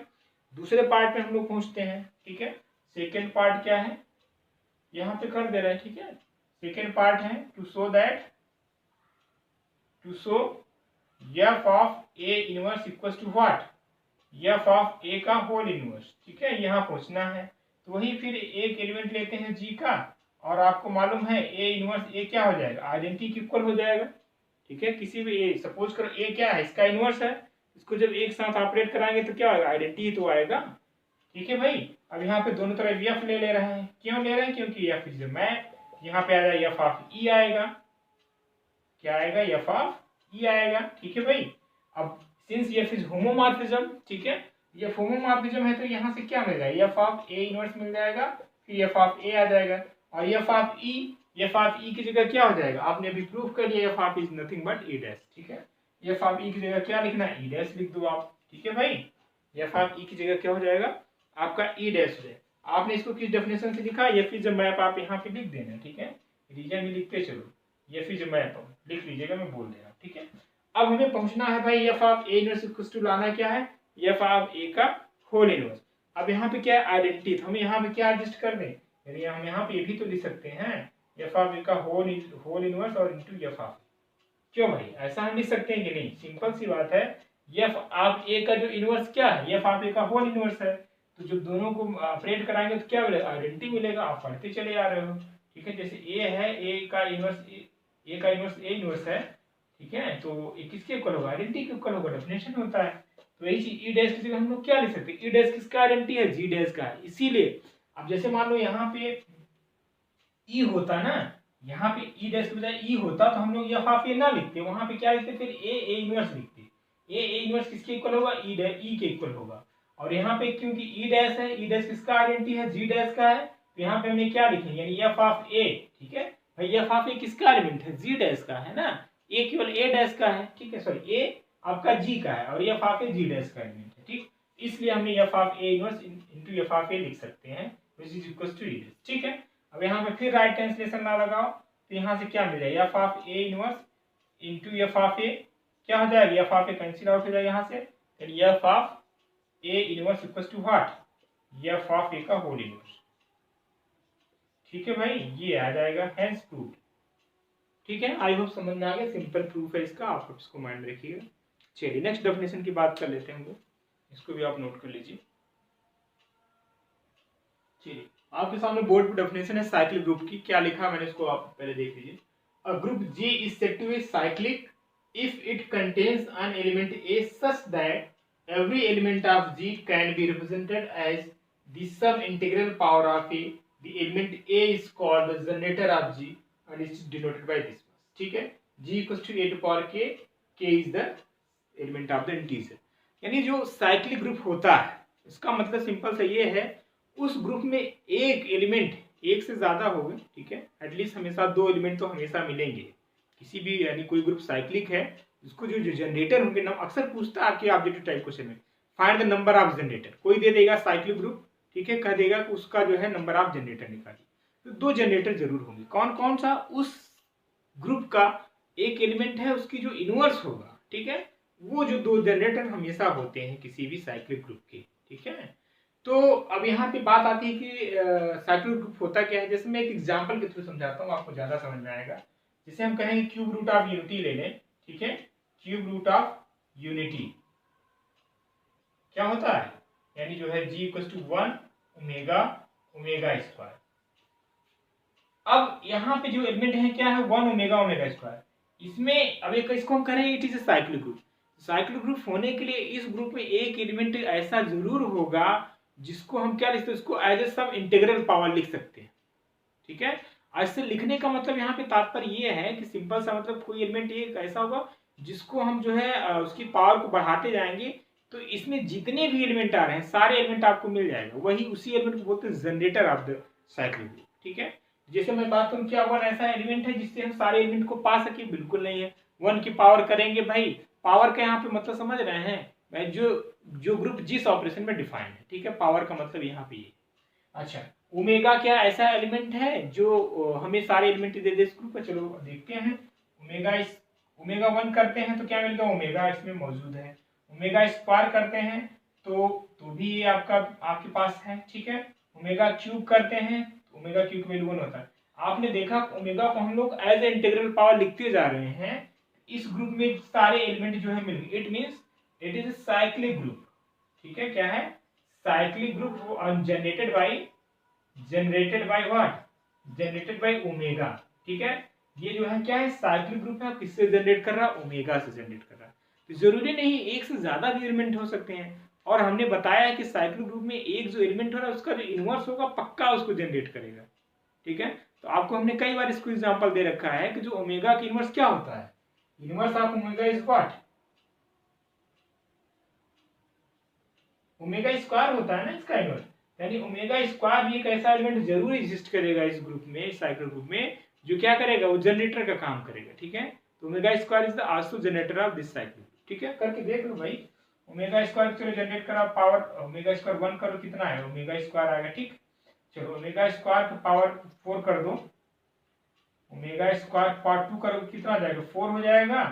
दूसरे पार्ट में हम लोग पहुंचते हैं, ठीक है। सेकेंड पार्ट क्या है, यहाँ पे कर दे रहे हैं, ठीक है। सेकेंड पार्ट है to show that, to show F of A inverse equals to what, F of A का होल इनवर्स, ठीक है। यहाँ पहुंचना है तो वही फिर एक एलिमेंट लेते हैं जी का, और आपको मालूम है ए इनवर्स ए क्या हो जाएगा, आइडेंटिटी के इक्वल हो जाएगा, ठीक है। किसी भी ए, सपोज करो ए क्या है, इसका इनवर्स है, इसको जब एक साथ ऑपरेट कराएंगे तो क्या होगा, आइडेंटिटी तो आएगा, ठीक है भाई। अब यहाँ पे दोनों तरफ एफ ले रहे हैं, क्यों ले रहे हैं, क्योंकि एफ इज मैप। यहाँ पे आ जाएगा एफ ऑफ ई आएगा, क्या आएगा, एफ ऑफ ई आएगा, ठीक है भाई। अब सिंस एफ इज होमोमॉर्फिज्म, ठीक है, ये होमोमॉर्फिज्म है तो यहाँ से क्या मिल जाएगा, एफ ऑफ ए इनवर्स मिल जाएगा, फिर एफ ऑफ ए आ जाएगा। और एफ ऑफ ई की जगह क्या हो जाएगा, आपने अभी प्रूफ कर लिया, F of is nothing but E dash, ठीक है। एफ ऑफ ई की जगह क्या लिखना है, ई डैश लिख दो आप, ठीक है भाई। एफ ऑफ ई की जगह क्या हो जाएगा, आपका ई डैश है। आपने इसको किस डेफिनेशन से लिखा, एफ इज मैप, आप यहाँ पे लिख देना, ठीक है। रीजन में लिखते चलो, एफ इज मैप लिख लीजिएगा, मैं बोल दे रहा हूँ, ठीक है। अब हमें पहुंचना है भाई, F of A inverse equals to लाना क्या है, एफ ऑफ ए का होल इनवर्स। अब यहाँ पे क्या है, आइडेंटिटी, तो हमें यहाँ पे क्या एडजस्ट कर दें, यानी हम यहाँ पे ये भी तो लिख सकते हैं, एफ ऑफ ए का होल इनवर्स और इनटू एफ ऑफ। क्यों भाई, ऐसा हम लिख सकते हैं कि नहीं, सिंपल सी बात है। एफ ऑफ ए का जो इनवर्स क्या है, एफ ऑफ ए का होल इनवर्स है, तो जब दोनों को ऑपरेट कराएंगे तो क्या मिलेगा, आइडेंटिटी मिलेगा। आप पढ़ते चले आ रहे हो, ठीक है। जैसे ए है, ए का इनवर्स ए इनवर्स है, ठीक है, तो ये किसके इक्वल होगा, आइडेंटिटी के इक्वल होगा, डेफिनेशन होता है। तो यही चीज ई डैश की जगह हम लोग क्या लिख सकते हैं, ई डैश किसका आइडेंटिटी है, जी डैश का है। इसीलिए अब जैसे मान लो यहाँ पे ई होता ना, यहाँ पे ई डैश के बजाय ई होता तो हम लोग एफ ऑफ ए ना लिखते, वहां पे क्या लिखते, फिर ए इनवर्स लिखते। ए इनवर्स किसके इक्वल होगा, ई के इक्वल होगा। और यहाँ पे क्योंकि ई डैश है, ई डैश किसका आइडेंटिटी है, जी डैश का है, तो यहाँ पे हमने क्या लिखे, यानी एफ ऑफ ए, ठीक है भाई। एफ ऑफ ए किसका एलिमेंट है, जी डैश का है ना, ए केवल ए डैश का है, ठीक है, सॉरी ए आपका जी का है, और F of A G dash का एलिमेंट है, ठीक। इसलिए हमने F of A inverse into F of A लिख सकते हैं, which is equals to E dash, ठीक है। अब यहाँ पे फिर राइट कैंसिलेशन ना लगाओ, तो यहाँ से क्या मिल जाएगा, F of A inverse into F of A क्या हो जाएगा, F of A cancel out हो जाएगा यहाँ से, यानी F of A inverse equals to what, F of A का होल इनवर्स, ठीक है भाई। ये आ जाएगा, हेंस प्रूव्ड, ठीक है। आई होप समझ में आ गया, सिंपल प्रूफ है इसका, आप इसको माइंड में रखिएगा। चलिए नेक्स्ट डेफिनेशन की बात कर लेते हैं हम लोग, इसको भी आप नोट कर लीजिए। चलिए आपके सामने बोर्ड पर डेफिनेशन है साइक्लिक ग्रुप की, क्या लिखा मैंने इसको आप पहले देख लीजिए। A group G is said to be cyclic if it contains an element A such that every element of G can be represented as the sum integral power of A. The element A is called the generator of G and is denoted by this much. ठीक है, G equals to A to power K, K is the element of the integer। यानी जो cyclic group होता है इसका मतलब simple सा ये है, उस ग्रुप में एक एलिमेंट एक से ज्यादा होगा, ठीक है, एटलीस्ट हमेशा दो एलिमेंट तो हमेशा मिलेंगे किसी भी, यानी कोई ग्रुप साइक्लिक है उसको जो जनरेटर होंगे ना, अक्सर पूछता है आपके ऑब्जेक्टिव टाइप क्वेश्चन में, find the number of generator, कोई दे देगा साइक्लिक ग्रुप, ठीक है, कह देगा कि उसका जो है नंबर ऑफ जनरेटर निकालिए, तो दो जनरेटर जरूर होंगे। कौन कौन सा? उस ग्रुप का एक एलिमेंट है उसकी जो इनवर्स होगा, ठीक है, वो जो दो जनरेटर हमेशा होते हैं किसी भी साइक्लिक ग्रुप के, ठीक है। तो अब यहाँ पे बात आती है कि साइक्लिक ग्रुप होता क्या है। जैसे मैं एक एग्जांपल के थ्रू समझाता हूँ, आपको ज्यादा समझ में आएगा। जैसे हम कहेंगे क्यूब रूट ऑफ यूनिटी ले लें, ठीक है, क्यूब रूट ऑफ यूनिटी क्या होता है, यानी जो है G equal to 1 omega omega square. अब यहाँ पे जो एलिमेंट है क्या है, 1 ओमेगा ओमेगा स्क्वायर। इसमें अब एक इसको हम कह रहे हैं it is a cyclic group. Cyclic group होने के लिए इस ग्रुप में एक एलिमेंट ऐसा जरूर होगा जिसको हम क्या लिखते हैं, उसको as a some integral power लिख सकते हैं, ठीक है। ऐसे लिखने का मतलब यहाँ पे तात्पर्य ये है कि सिंपल सा मतलब कोई एलिमेंट एक ऐसा होगा जिसको हम जो है उसकी पावर को बढ़ाते जाएंगे तो इसमें जितने भी एलिमेंट आ रहे हैं सारे एलिमेंट आपको मिल जाएगा, वही उसी एलिमेंट को बोलते हैं generator off the cyclic group, ठीक है। जैसे मैं बात करूँ क्या 1 ऐसा एलिमेंट है जिससे हम सारे एलिमेंट को पा सके, बिल्कुल नहीं है। 1 की पावर करेंगे भाई, पावर का यहाँ पे मतलब समझ रहे हैं भाई, जो ग्रुप जिस ऑपरेशन में डिफाइंड है, ठीक है, पावर का मतलब यहाँ पे ये। अच्छा, ओमेगा क्या ऐसा एलिमेंट है जो हमें सारे एलिमेंट दे दे इस ग्रुप का। चलो देखते हैं, ओमेगा 1 करते हैं तो क्या मिलेगा, ओमेगा इसमें मौजूद है। ओमेगा स्क्वायर करते हैं तो भी ये आपके पास है, ठीक है। ओमेगा क्यूब करते हैं तो ओमेगा क्यूब का वैल्यू 1 होता है। आपने देखा ओमेगा को हम लोग एज ए इंटीग्रल पावर लिखते जा रहे हैं, इस ग्रुप में सारे एलिमेंट जो है मिल गए, it means it is cyclic group, ठीक है। क्या है, cyclic group generated by what, generated by omega, ठीक है। ये जो है क्या है, साइक्लिक ग्रुप है, किससे जनरेट कर रहा है, ओमेगा से जनरेट कर रहा है। तो जरूरी नहीं एक से ज्यादा भी एलिमेंट हो सकते हैं, और हमने बताया है कि साइक्लिक ग्रुप में एक जो एलिमेंट हो रहा है उसका जो इनवर्स होगा पक्का उसको जनरेट करेगा, ठीक है। तो आपको हमने कई बार इसको एग्जांपल दे रखा है कि जो ओमेगा की इनवर्स क्या होता है, inverse of omega is what, omega square होता है ना इसका इनवर्स, यानी ओमेगा स्क्वायर भी एक ऐसा एलिमेंट जरूर एग्जिस्ट करेगा इस ग्रुप में, साइक्लिक ग्रुप में, जो क्या करेगा, वो जनरेटर का काम करेगा, ठीक है। तो omega square is the also generator of this cyclic, ठीक है। करके देख लो भाई, ओमेगा स्क्वायर चलो जनरेट करा, पावर ओमेगा स्क्वायर 1 करो कितना है, ओमेगा स्क्वायर आएगा, ठीक। चलो ओमेगा स्क्वायर की पावर 4 कर दो, ओमेगा स्क्वायर पावर 2 करो कितना आ जाएगा, 4 हो जाएगा।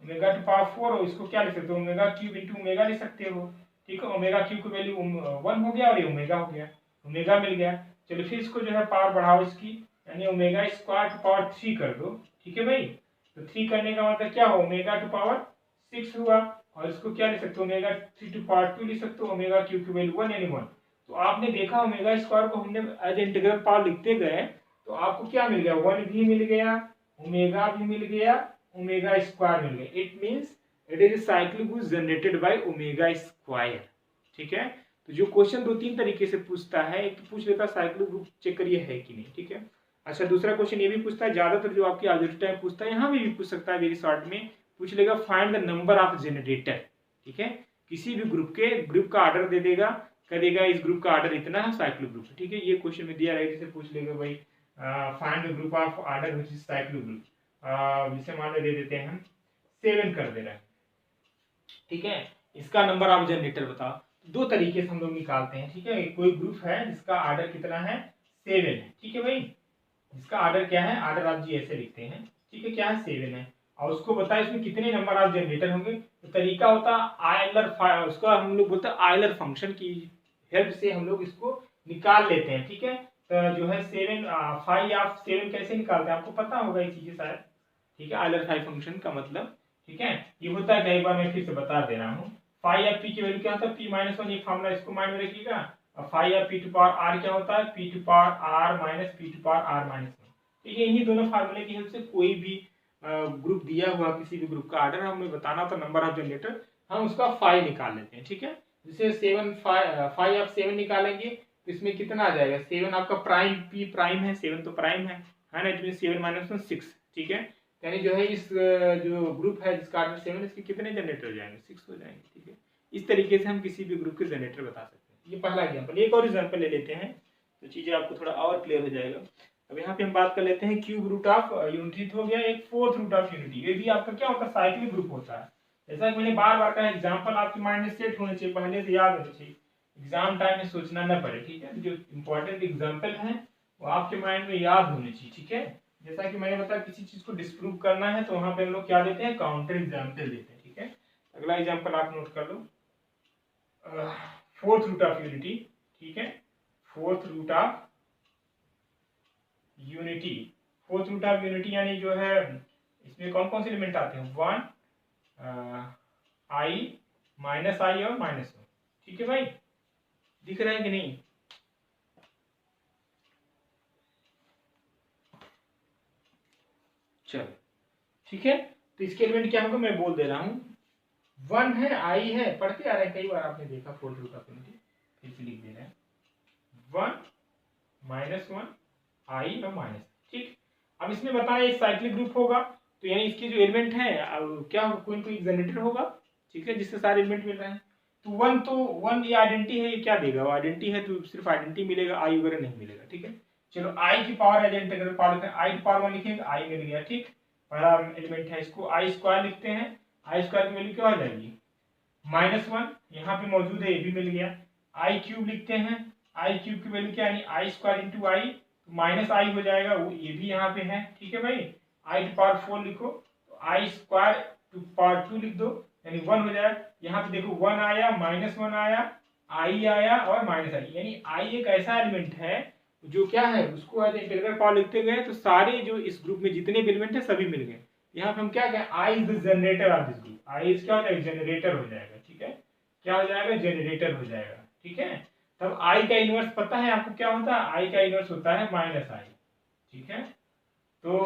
ओमेगा टू पावर 4 हो, इसको क्या लिख सकते हो, ओमेगा क्यूब इंटू ओमेगा लिख सकते हो, ठीक है। ओमेगा क्यूब की वैल्यू 1 हो गया और ये ओमेगा हो गया, ओमेगा मिल गया। चलो फिर इसको जो है पावर बढ़ाओ इसकी, यानी ओमेगा स्क्वायर टू पावर 3 कर दो, ठीक है भाई। तो 3 करने का मतलब क्या हो, ओमेगा टू पावर 6 हुआ, और इसको क्या लिख सकते हो, ओमेगा 3 टू पावर 2 लिख सकते हो, ओमेगा क्यूब की वैल्यू 1 यानी 1। तो आपने देखा ओमेगा स्क्वायर को हमने एज इंटीग्रल पावर लिखते गए तो आपको क्या मिल गया, 1 भी मिल गया, ओमेगा भी मिल गया, ओमेगा स्क्वायर मिल गया। It means it is cyclic group generated by omega square, ठीक है। तो जो क्वेश्चन 2-3 तरीके से पूछता है, एक तो पूछ लेता है साइक्लिक ग्रुप चेक करिए है कि नहीं, ठीक है। अच्छा, दूसरा क्वेश्चन ये भी पूछता है, ज्यादातर जो आपकी ऑब्जेक्टिव टाइप पूछता है, यहाँ भी पूछ सकता है, वेरी शॉर्ट में पूछ लेगा find the number of generator, ठीक है। किसी भी ग्रुप का ऑर्डर दे देगा, कह देगा इस ग्रुप का ऑर्डर इतना है, साइक्लिक ग्रुप, ठीक है। ये क्वेश्चन में दिया रहेगा, जैसे पूछ लेगा भाई find the group of order which is cyclic group, जिसे मान ले दे देते हैं हम 7 कर दे रहा है, ठीक है। इसका नंबर ऑफ जनरेटर बताओ। दो तरीके से हम लोग निकालते हैं, ठीक है। कोई ग्रुप है जिसका ऑर्डर कितना है, 7 है, ठीक है भाई। जिसका ऑर्डर क्या है, ऑर्डर आप जी ऐसे लिखते हैं, ठीक है, क्या है 7 है, और उसको बताए इसमें कितने नंबर ऑफ जनरेटर होंगे। तो तरीका होता है आयलर, उसको हम लोग बोलते हैं आयलर फंक्शन की हेल्प से हम लोग इसको निकाल लेते हैं, ठीक है। तो जो है 5 ऑफ 7 कैसे निकालते हैं आपको पता होगा ये चीजें शायद, ठीक है। आयलर 5 फंक्शन का मतलब ठीक है। ये होता है, कई बार मैं फिर से बता दे रहा हूँ। फाइव ऑफ पी की वैल्यू क्या होता है, पी माइनस वन, ये फॉर्मूला इसको माइंड में रखिएगा। और phi of P to power R क्या होता है, P to power R minus P to power R minus one. ठीक है, इन्हीं दोनों फार्मूले की हेल्प से कोई भी ग्रुप दिया हुआ किसी भी ग्रुप का ऑर्डर हमें बताना तो नंबर ऑफ जनरेटर, हम उसका फाइव निकाल लेते हैं। ठीक है, जैसे 7 फाइव आप 7 निकालेंगे तो इसमें कितना आ जाएगा, 7 आपका प्राइम, पी प्राइम है, 7 तो प्राइम है ना, इसमें 7 माइनस 1 6। ठीक है, यानी जो है इस जो ग्रुप है जिसका ऑर्डर 7, इसके कितने जनरेटर हो जाएंगे, 6 हो जाएंगे। ठीक है, इस तरीके से हम किसी भी ग्रुप के जनरेटर बता सकते हैं। ये पहला एग्जाम्पल। एक और एग्जाम्पल ले लेते हैं तो चीजें आपको थोड़ा और क्लियर हो जाएगा। अब यहाँ पे हम बात कर लेते हैं क्यूब रूट ऑफ यूनिटी हो गया, एक फोर्थ रूट ऑफ यूनिटी। ये भी आपका क्या होता है, साइक्लिक ग्रुप होता है। जैसा कि मैंने बार बार कहा, एग्जाम्पल आपके माइंड में सेट होने चाहिए, पहले से याद होने चाहिए, एग्जाम टाइम में सोचना न पड़े। ठीक है, जो इंपॉर्टेंट एग्जाम्पल है वो आपके माइंड में याद होने चाहिए। ठीक है, जैसा कि मैंने बताया किसी चीज को डिस्प्रूव करना है तो वहां पे हम लोग क्या देते हैं, काउंटर एग्जाम्पल देते हैं। ठीक है, अगला एग्जाम्पल आप नोट कर लो, फोर्थ रूट ऑफ यूनिटी। ठीक है, fourth root of unity, fourth root of unity यानी जो है इसमें कौन कौन से एलिमेंट आते हैं, 1 आई माइनस आई और माइनस 1। ठीक है भाई, दिख रहा है कि नहीं? चलो ठीक है, तो इसके एलिमेंट क्या होगा मैं बोल दे रहा हूँ, 1 है, आई है, पढ़ते आ रहे हैं, कई बार आपने देखा फोर्थ रूट ऑफ यूनिटी, फिर से लिख दे रहे हैं 1 माइनस 1 आई और माइनस। ठीक, अब इसमें बताया एक साइक्लिक ग्रुप होगा तो यानी इसके जो एलिमेंट है क्या होगा, कोई ना कोई जनरेटर होगा। ठीक है, जिससे सारे एलिमेंट मिल रहे हैं। तो 1 ये आइडेंटिटी है, ये क्या देगा, वो आइडेंटिटी है तो सिर्फ आइडेंटिटी मिलेगा, आई वगैरह नहीं मिलेगा। ठीक है, चलो आई की पावर आइडेंटिटी पावर आई की पावर 1 लिखेंगे, आई मिल गया। ठीक, पहला एलिमेंट है, इसको आई स्क्वायर लिखते हैं, आई स्क्वायर की वैल्यू क्या आ जाएगी, -1, यहाँ पे मौजूद है, ये भी मिल गया। आई क्यूब लिखते हैं, आई क्यूब की वैल्यू क्या है, आई स्क्वायर इंटू आई, माइनस आई हो जाएगा, वो ये भी यहाँ पे है। ठीक है भाई, आई टू पावर 4 लिखो तो आई स्क्वायर टू पावर 2 लिख दो, यानी 1 हो जाएगा। यहाँ पे देखो 1 आया, -1 आया, आई आया और माइनस आई, यानी आई एक ऐसा एलिमेंट है जो क्या है, उसको एज इंटीग्रल पावर लिखते गए तो सारे जो इस ग्रुप में जितने भी एलिमेंट है सभी मिल गए। यहाँ पे हम क्या कहें, I is the generator of this group, I is क्या हो जाएगा, जनरेटर हो जाएगा। ठीक है, क्या हो जाएगा, जनरेटर हो जाएगा। ठीक है, तब आई का इनवर्स पता है आपको क्या होता है, आई का इनवर्स होता है माइनस आई। ठीक है, तो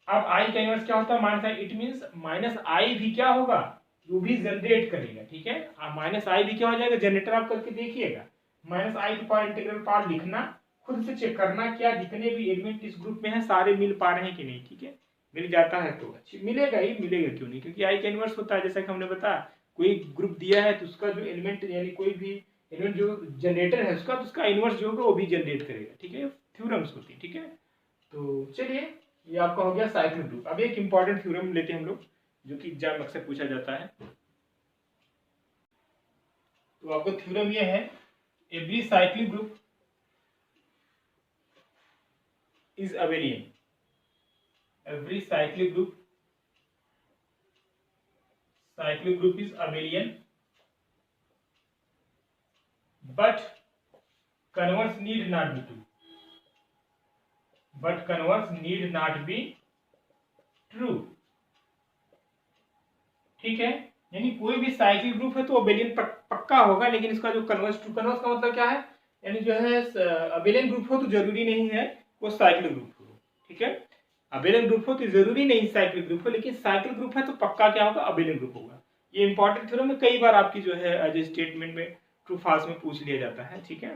अब आई का इनवर्स क्या होता है, minus I, it means minus I भी क्या होगा, वो भी जनरेट करेगा। ठीक है, अब माइनस आई भी क्या हो जाएगा, जनरेटर। आप करके देखिएगा, minus I to power integral power लिखना, खुद से चेक करना क्या जितने भी एलिमेंट इस ग्रुप में है सारे मिल पा रहे हैं कि नहीं। ठीक है, मिल जाता है तो अच्छी मिलेगा ही, मिलेगा क्यों नहीं, क्योंकि आई का इनवर्स होता है। जैसा कि हमने बताया, कोई ग्रुप दिया है तो उसका जो एलिमेंट यानी कोई भी एलिमेंट जो जनरेटर है उसका, तो उसका इनवर्स जो होगा वो भी जनरेट करेगा। ठीक है, थ्योरम्स होती है। ठीक है, तो चलिए ये आपका हो गया साइक्लिक ग्रुप। अब एक इंपॉर्टेंट थ्योरम लेते हैं हम लोग, जो कि एग्जाम अक्सर पूछा जाता है। तो आपका थ्योरम ये है, every cyclic group is abelian, every cyclic group is abelian, but converse need not be true, but converse need not be true। ठीक है, यानी कोई भी साइक्लिक ग्रुप है तो अबेलियन पक्का होगा, लेकिन इसका जो कन्वर्स टू, कन्वर्स का मतलब क्या है, यानी जो है अबेलियन ग्रुप हो तो जरूरी नहीं है वो साइक्लिक ग्रुप हो। ठीक है, अबेलियन ग्रुप हो तो जरूरी नहीं साइक्लिक ग्रुप हो, लेकिन साइक्लिक ग्रुप है तो पक्का क्या होगा, अबेलियन ग्रुप होगा। ये इंपॉर्टेंट थ्योरम में कई बार आपकी जो है एज ए स्टेटमेंट में ट्रू फॉल्स में पूछ लिया जाता है। ठीक है,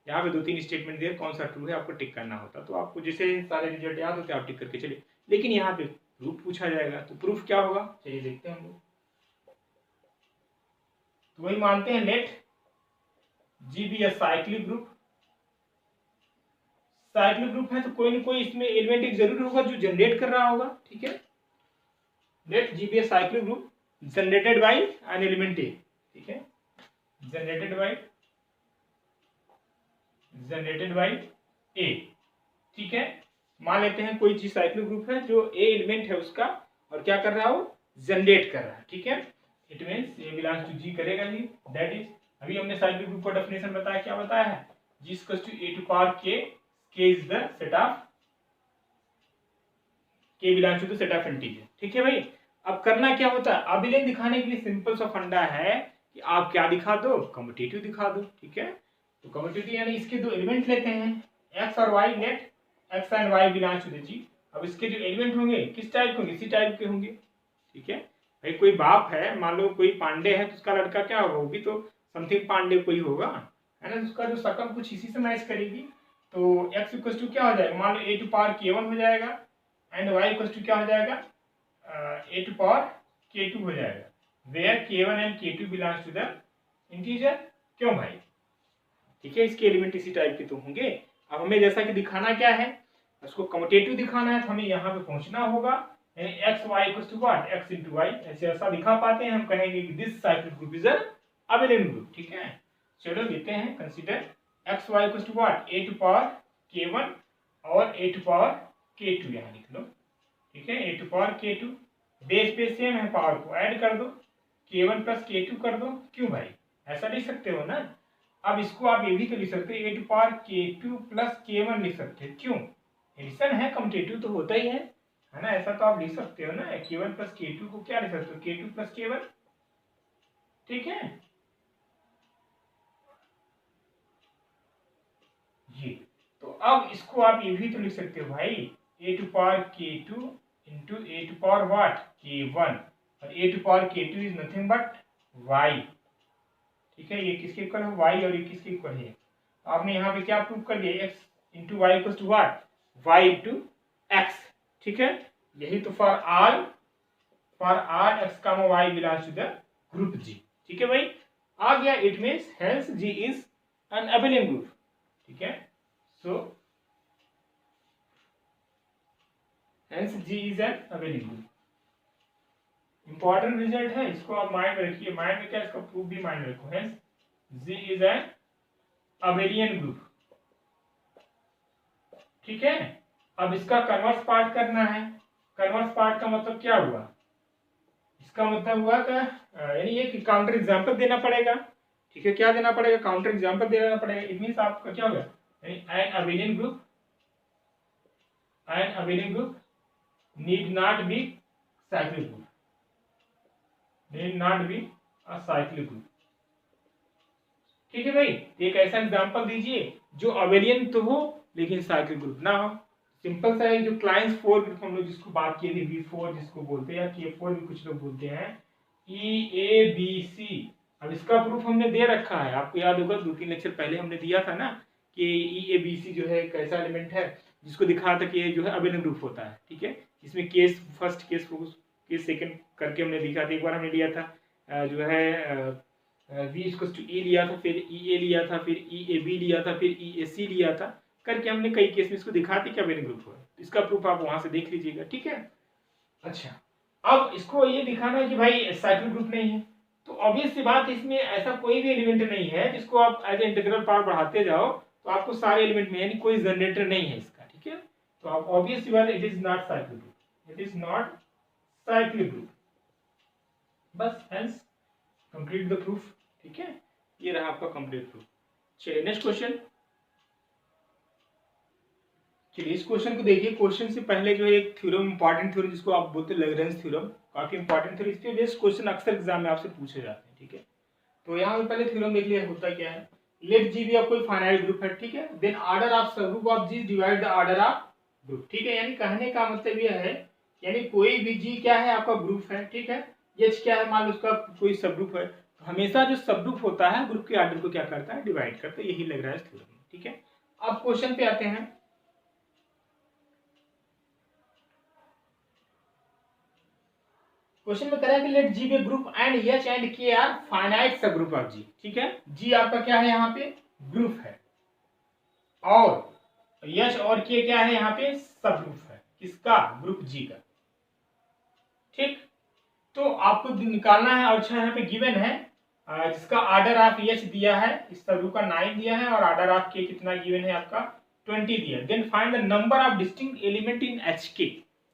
यहाँ पे 2-3 स्टेटमेंट दिए, कौन सा ट्रू है आपको टिक करना होता है, तो आपको जैसे सारे रिजल्ट याद होते हैं आप टिक करके चलिए, लेकिन यहाँ पे प्रूफ पूछा जाएगा तो प्रूफ क्या होगा, चलिए देखते हैं हम लोग। तो वही मानते हैं, let G be a cyclic group, cyclic group है तो कोई ना कोई इसमें एलिमेंट एक जरूर होगा जो जनरेट कर रहा होगा। ठीक है, let G be a cyclic group generated by an element A. ठीक है, जनरेटेड बाय ए। ठीक है, मान लेते हैं कोई चीज साइक्लिक ग्रुप है जो ए एलिमेंट है उसका, और क्या कर रहा है वो, जनरेट कर रहा है। ठीक है, it means A belongs to G करेगा ही, दैट इज, अभी हमने साइक्लिक ग्रुप का डेफिनेशन बताया, क्या बताया है, G equals to A to power K is the set of, K belongs to the set of integer. ठीक है भाई, अब करना क्या होता है, अभिलेख दिखाने के लिए सिंपल सा फंडा है कि आप क्या दिखा दो, कम्यूटेटिव दिखा दो, ठीक है। तो कम्यूटेटिव यानी इसके दो एलिमेंट लेते हैं, एक्स और Y, let X and Y belongs to the G. अब इसके जो एलिमेंट होंगे किस टाइप के होंगे, इसी टाइप के होंगे, ठीक है। भाई कोई बाप है, मान लो कोई पांडे है तो उसका लड़का क्या होगा, वो भी तो समथिंग पांडे कोई होगा, है ना। उसका जो शकल कुछ इसी से मैच करेगी। तो एक्स इक्वल टू क्या हो जाएगा, मान लो ए टू पावर k1 हो जाएगा, एंड वाई इक्वल टू क्या हो जाएगा, ए टू पावर k2 हो जाएगा, where k1 and k2 belongs to the integer. क्यों भाई, ठीक है, इसके एलिमेंट इसी टाइप के तो होंगे। अब हमें जैसा कि दिखाना क्या है, उसको कम्यूटेटिव दिखाना है, तो हमें यहाँ पे पहुंचना होगा, X Y equal to what, X into Y, ऐसे ऐसा दिखा पाते हैं, हम कहेंगे कि this cyclic group is an abelian group, ठीक है। चलो लेते हैं consider X Y equal to what, A to power k1 और ए टू पावर k2 यहाँ लिख लो, ठीक है, ए टू पावर k2, बेस पे सेम है, पावर को ऐड कर दो, k1 प्लस k2 कर दो। क्यों भाई, ऐसा लिख सकते हो ना। अब इसको आप ये भी तो लिख सकते हो, ए to power k2 plus k1 लिख सकते हो। क्यों, एडिशन है, कम्यूटेटिव तो होता ही है ना, ऐसा तो आप लिख सकते हो ना। k1 प्लस k2 को क्या लिख सकते हो, k2 प्लस k1, ठीक है ये। तो अब इसको आप ये भी तो लिख सकते हो भाई, A to power k2 into A to power what, k1, और A to power k2 is nothing but y, ठीक है। ये किसके इक्वल है, y, और ये किसके इक्वल है, आपने यहाँ पे क्या प्रूव कर दिया, x into Y equal to what, y into X, ठीक है। यही तो for all X comma Y belongs to the group G, ठीक है भाई, आ गया। It means hence G is an abelian group, ठीक है। So hence G is an abelian group, important result है, इसको आप माइंड में रखिए। माइंड में क्या, इसका प्रूफ भी माइंड में रखो, hence G is an abelian group, ठीक है। अब इसका कन्वर्स पार्ट करना है। कन्वर्स पार्ट का मतलब क्या हुआ, इसका मतलब हुआ क्या, यानी ये कि काउंटर एग्जांपल देना पड़ेगा, ठीक है। क्या देना पड़ेगा, काउंटर एग्जांपल देना पड़ेगा। इट मींस आपका क्या होगा, यानी N abelian group need not be cyclic group, need not be a cyclic group, ठीक है भाई। एक ऐसा एग्जांपल दीजिए जो अबेलियन तो हो लेकिन साइक्लिक ग्रुप ना हो। सिंपल सा है, जो क्लाइंस 4 ग्रुप हम लोग जिसको बात किए थे, V4 जिसको बोलते हैं, या K4 भी कुछ लोग बोलते हैं, EABC। अब इसका प्रूफ हमने दे रखा है, आपको याद होगा 2-3 लेक्चर पहले हमने दिया था ना कि EABC जो है एक ऐसा एलिमेंट है जिसको दिखा था कि ये जो है अबेलियन ग्रुप होता है, ठीक है। इसमें केस फर्स्ट, केस सेकंड करके हमने दिखा था। एक बार हमने लिया था जो है V इक्वल टू E लिया था, फिर EA लिया था, फिर EAB लिया था, फिर EAC लिया था, करके हमने कई केस में इसको दिखाते क्या अबेलियन ग्रुप है। इसका प्रूफ आप वहां से देख लीजिएगा, ठीक है। अच्छा, अब इसको ये दिखाना है कि भाई साइक्लिक ग्रुप नहीं है, तो ऑब्वियस सी बात, इसमें ऐसा कोई भी एलिमेंट नहीं है जिसको आप एज ए इंटीग्रल पार्ट बढ़ाते जाओ तो आपको सारे एलिमेंट में, यानी कोई जनरेटर नहीं है इसका, ठीक है। तो आप ऑब्वियस सी बात, it is not cyclic group, it is not cyclic group, बस हेंस कंप्लीट द प्रूफ, ठीक है। ये रहा आपका कंप्लीट प्रूफ। चलिए नेक्स्ट क्वेश्चन। चलिए इस क्वेश्चन को देखिए। क्वेश्चन से पहले जो है एक थ्योरम, इंपॉर्टेंट थ्योरम जिसको आप बोलते हैं लैग्रेंज थ्योरम, काफी इंपॉर्टेंट थ्योरम, इसके बेस्ड क्वेश्चन अक्सर एग्जाम में आपसे पूछे जाते हैं, ठीक है। तो यहाँ पे पहले थ्योरम देख लिया, होता क्या है, लेट जी भी आप कोई फाइनाइट ग्रुप है, ठीक है, then order of subgroup of G divide the order of group, ठीक है। यानी कहने का मतलब यह है, यानी कोई भी जी क्या है आपका ग्रुप है, ठीक है, एच क्या है मान लो उसका कोई सबग्रुप है, तो हमेशा जो सबग्रुप होता है ग्रुप के ऑर्डर को क्या करता है, डिवाइड करता है, यही लैग्रेंज थ्योरम है, ठीक है। अब क्वेश्चन पे आते हैं। क्वेश्चन में कह रहा है कि let G be group and H and K are finite subgroup of G, ठीक है। जी आपका क्या है यहाँ पे, ग्रुप है, और एच और के क्या है यहाँ पे, सब ग्रुप है, किसका, ग्रुप जी का, ठीक। तो आपको निकालना है, और अच्छा यहाँ पे गिवन है जिसका ऑर्डर ऑफ एच दिया है, इस सब ग्रुप का 9 दिया है, और ऑर्डर ऑफ के कितना गिवन है आपका 20 दिया है। Then find the number of distinct element in H K,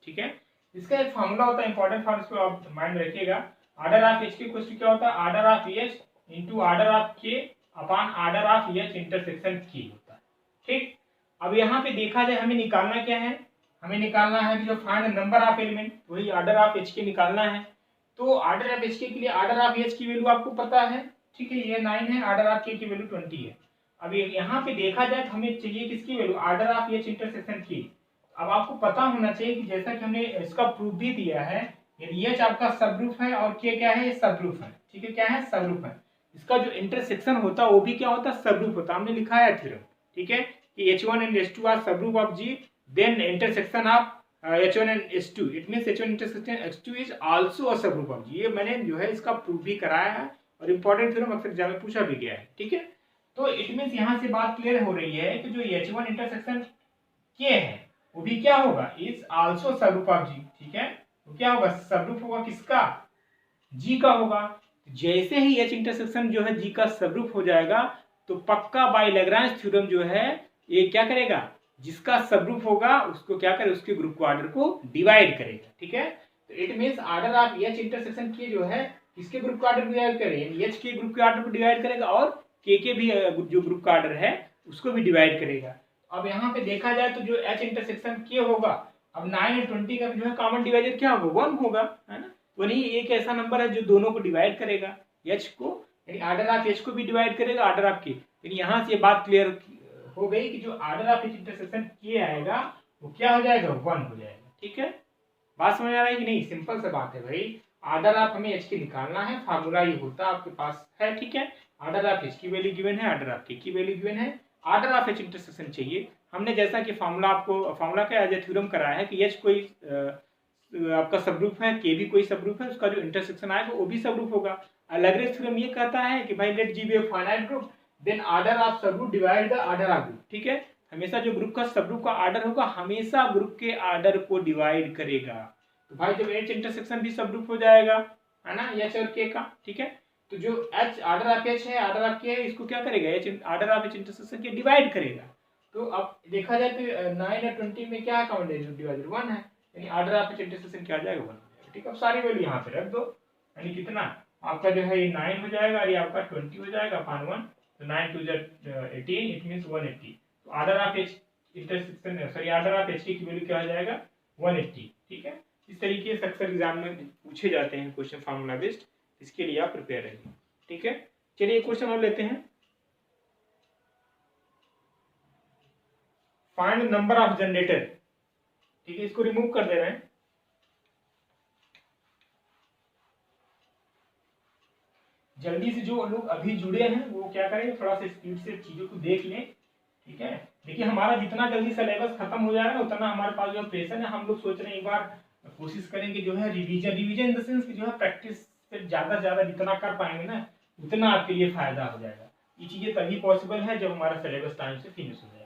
ठीक है। इसका एक फॉर्मूला होता है, इंपॉर्टेंट फॉर्म, इसको आप माइंड में रखिएगा। Order of H K question क्या होता है, order of H into order of K upon order of H intersection K होता है, ठीक। अब यहाँ पे देखा जाए हमें निकालना क्या है, हमें निकालना है कि जो फाइंड नंबर ऑफ एलिमेंट, वही ऑर्डर ऑफ एच के निकालना है। तो ऑर्डर ऑफ एच के लिए ऑर्डर ऑफ एच की वैल्यू आपको पता है, ठीक है, ये 9 है, ऑर्डर ऑफ के की वैल्यू 20 है। अब यहाँ पे देखा जाए तो हमें चाहिए किसकी value, order of H intersection की। अब आपको पता होना चाहिए कि जैसा कि हमने इसका प्रूफ भी दिया है, यदि एच आपका सबग्रुप है और के क्या है, सबग्रुप है, ठीक है, क्या है, सबग्रुप है, इसका जो इंटरसेक्शन होता है वो भी क्या होता है, सबग्रुप होता है, हमने लिखा है थ्योरम, ठीक है, कि H1 and H2 are subgroup of G, then intersection of H1 and H2, it means H1 intersection H2 is also a subgroup of G। ये मैंने जो है इसका प्रूफ भी कराया है और इम्पोर्टेंट थ्योरम अक्सर एग्जाम में पूछा भी गया है, ठीक है। तो इट मीन्स यहाँ से बात क्लियर हो रही है कि जो H1 इंटरसेक्शन K है वो भी क्या होगा, is also subgroup of G, ठीक है। तो क्या होगा, सबग्रुप होगा किसका, G का होगा। जैसे ही H इंटरसेक्शन जो है G का सबग्रुप हो जाएगा तो पक्का बाय लैग्रांज थ्योरम जो है ये क्या करेगा, जिसका सबग्रुप होगा उसको क्या करे, उसके ग्रुप को ऑर्डर को डिवाइड करेगा, ठीक है। तो it means order of H intersection के जो है किसके ग्रुप का ऑर्डर डिवाइड करेगा, H के ग्रुप के ऑर्डर को डिवाइड करेगा और के भी जो ग्रुप का ऑर्डर है उसको भी डिवाइड करेगा। अब यहाँ पे देखा जाए तो जो H इंटरसेक्शन के होगा, अब 9 और 20 का जो है कॉमन डिवाइजर क्या होगा, 1 होगा, है ना। वही एक ऐसा नंबर है जो दोनों को डिवाइड करेगा, H को, यानी ऑर्डर ऑफ H को भी डिवाइड करेगा ऑर्डर ऑफ के। यानी यहाँ से बात क्लियर हो गई कि जो ऑर्डर ऑफ H इंटरसेक्शन के आएगा वो क्या हो जाएगा, 1 हो जाएगा, ठीक है। बात समझ आ रहा है कि नहीं, सिंपल सा बात है भाई। ऑर्डर ऑफ हमें H के निकालना है, फार्मूला ये होता है आपके पास है, ठीक है। ऑर्डर ऑफ H की वैल्यू गिवन है, ऑर्डर ऑफ के की वैल्यू गिवन है, ऑर्डर ऑफ H इंटरसेक्शन चाहिए। हमने जैसा कि फार्मूला का एज ए थ्योरम कराया है कि H कोई आपका सबग्रुप है, के भी कोई सबग्रुप है, उसका जो इंटरसेक्शन आएगा वो भी सबग्रुप होगा। लैग्रेंज थ्योरम ये कहता है कि भाई let G be a finite group, then order of subgroup divide the order of group, ठीक है। हमेशा जो ग्रुप का सबग्रुप का ऑर्डर होगा हमेशा ग्रुप के ऑर्डर को डिवाइड करेगा। तो भाई जब H इंटरसेक्शन भी सबग्रुप हो जाएगा, है ना, H और K का, ठीक है। तो जो H ऑर्डर ऑफ H है, ऑर्डर ऑफ K है, इसको क्या करेगा, H order of H intersection के डिवाइड करेगा। तो अब देखा जाए तो 9 और 20 में क्या कॉमन डिवाइजर 1 है, यानी ऑर्डर ऑफ H इंटरसेक्शन क्या आ जाएगा, 1 हो जाएगा, ठीक है। अब सारी वैल्यू यहाँ पे रख दो, यानी कितना आपका जो है ये 9 हो जाएगा और ये आपका 20 हो जाएगा अपॉन 1, तो 9 2 18, इट मींस 180। तो order of H intersection sorry order of H की वैल्यू क्या हो जाएगा, 180, ठीक है। इस तरीके से अक्सर एग्जाम में पूछे जाते हैं क्वेश्चन फार्मूला बेस्ड, इसके लिए आप प्रिपेयर रहिए, ठीक है। चलिए एक क्वेश्चन और लेते हैं, फाइंड नंबर ऑफ जनरेटर, ठीक है, इसको रिमूव कर दे रहे हैं। जल्दी से जो लोग अभी जुड़े हैं वो क्या करें, थोड़ा सा स्पीड से चीजों को देख लें, ठीक है। देखिए हमारा जितना जल्दी सिलेबस खत्म हो जाएगा उतना हमारे पास जो प्रेशर है, हम लोग सोच रहे हैं एक बार कोशिश करेंगे जो है रिवीजन इन द सेंस कि जो है प्रैक्टिस से ज्यादा जितना कर पाएंगे ना उतना आपके लिए फायदा हो जाएगा। ये चीजें तभी पॉसिबल है जब हमारा सिलेबस टाइम से फिनिश हो जाए।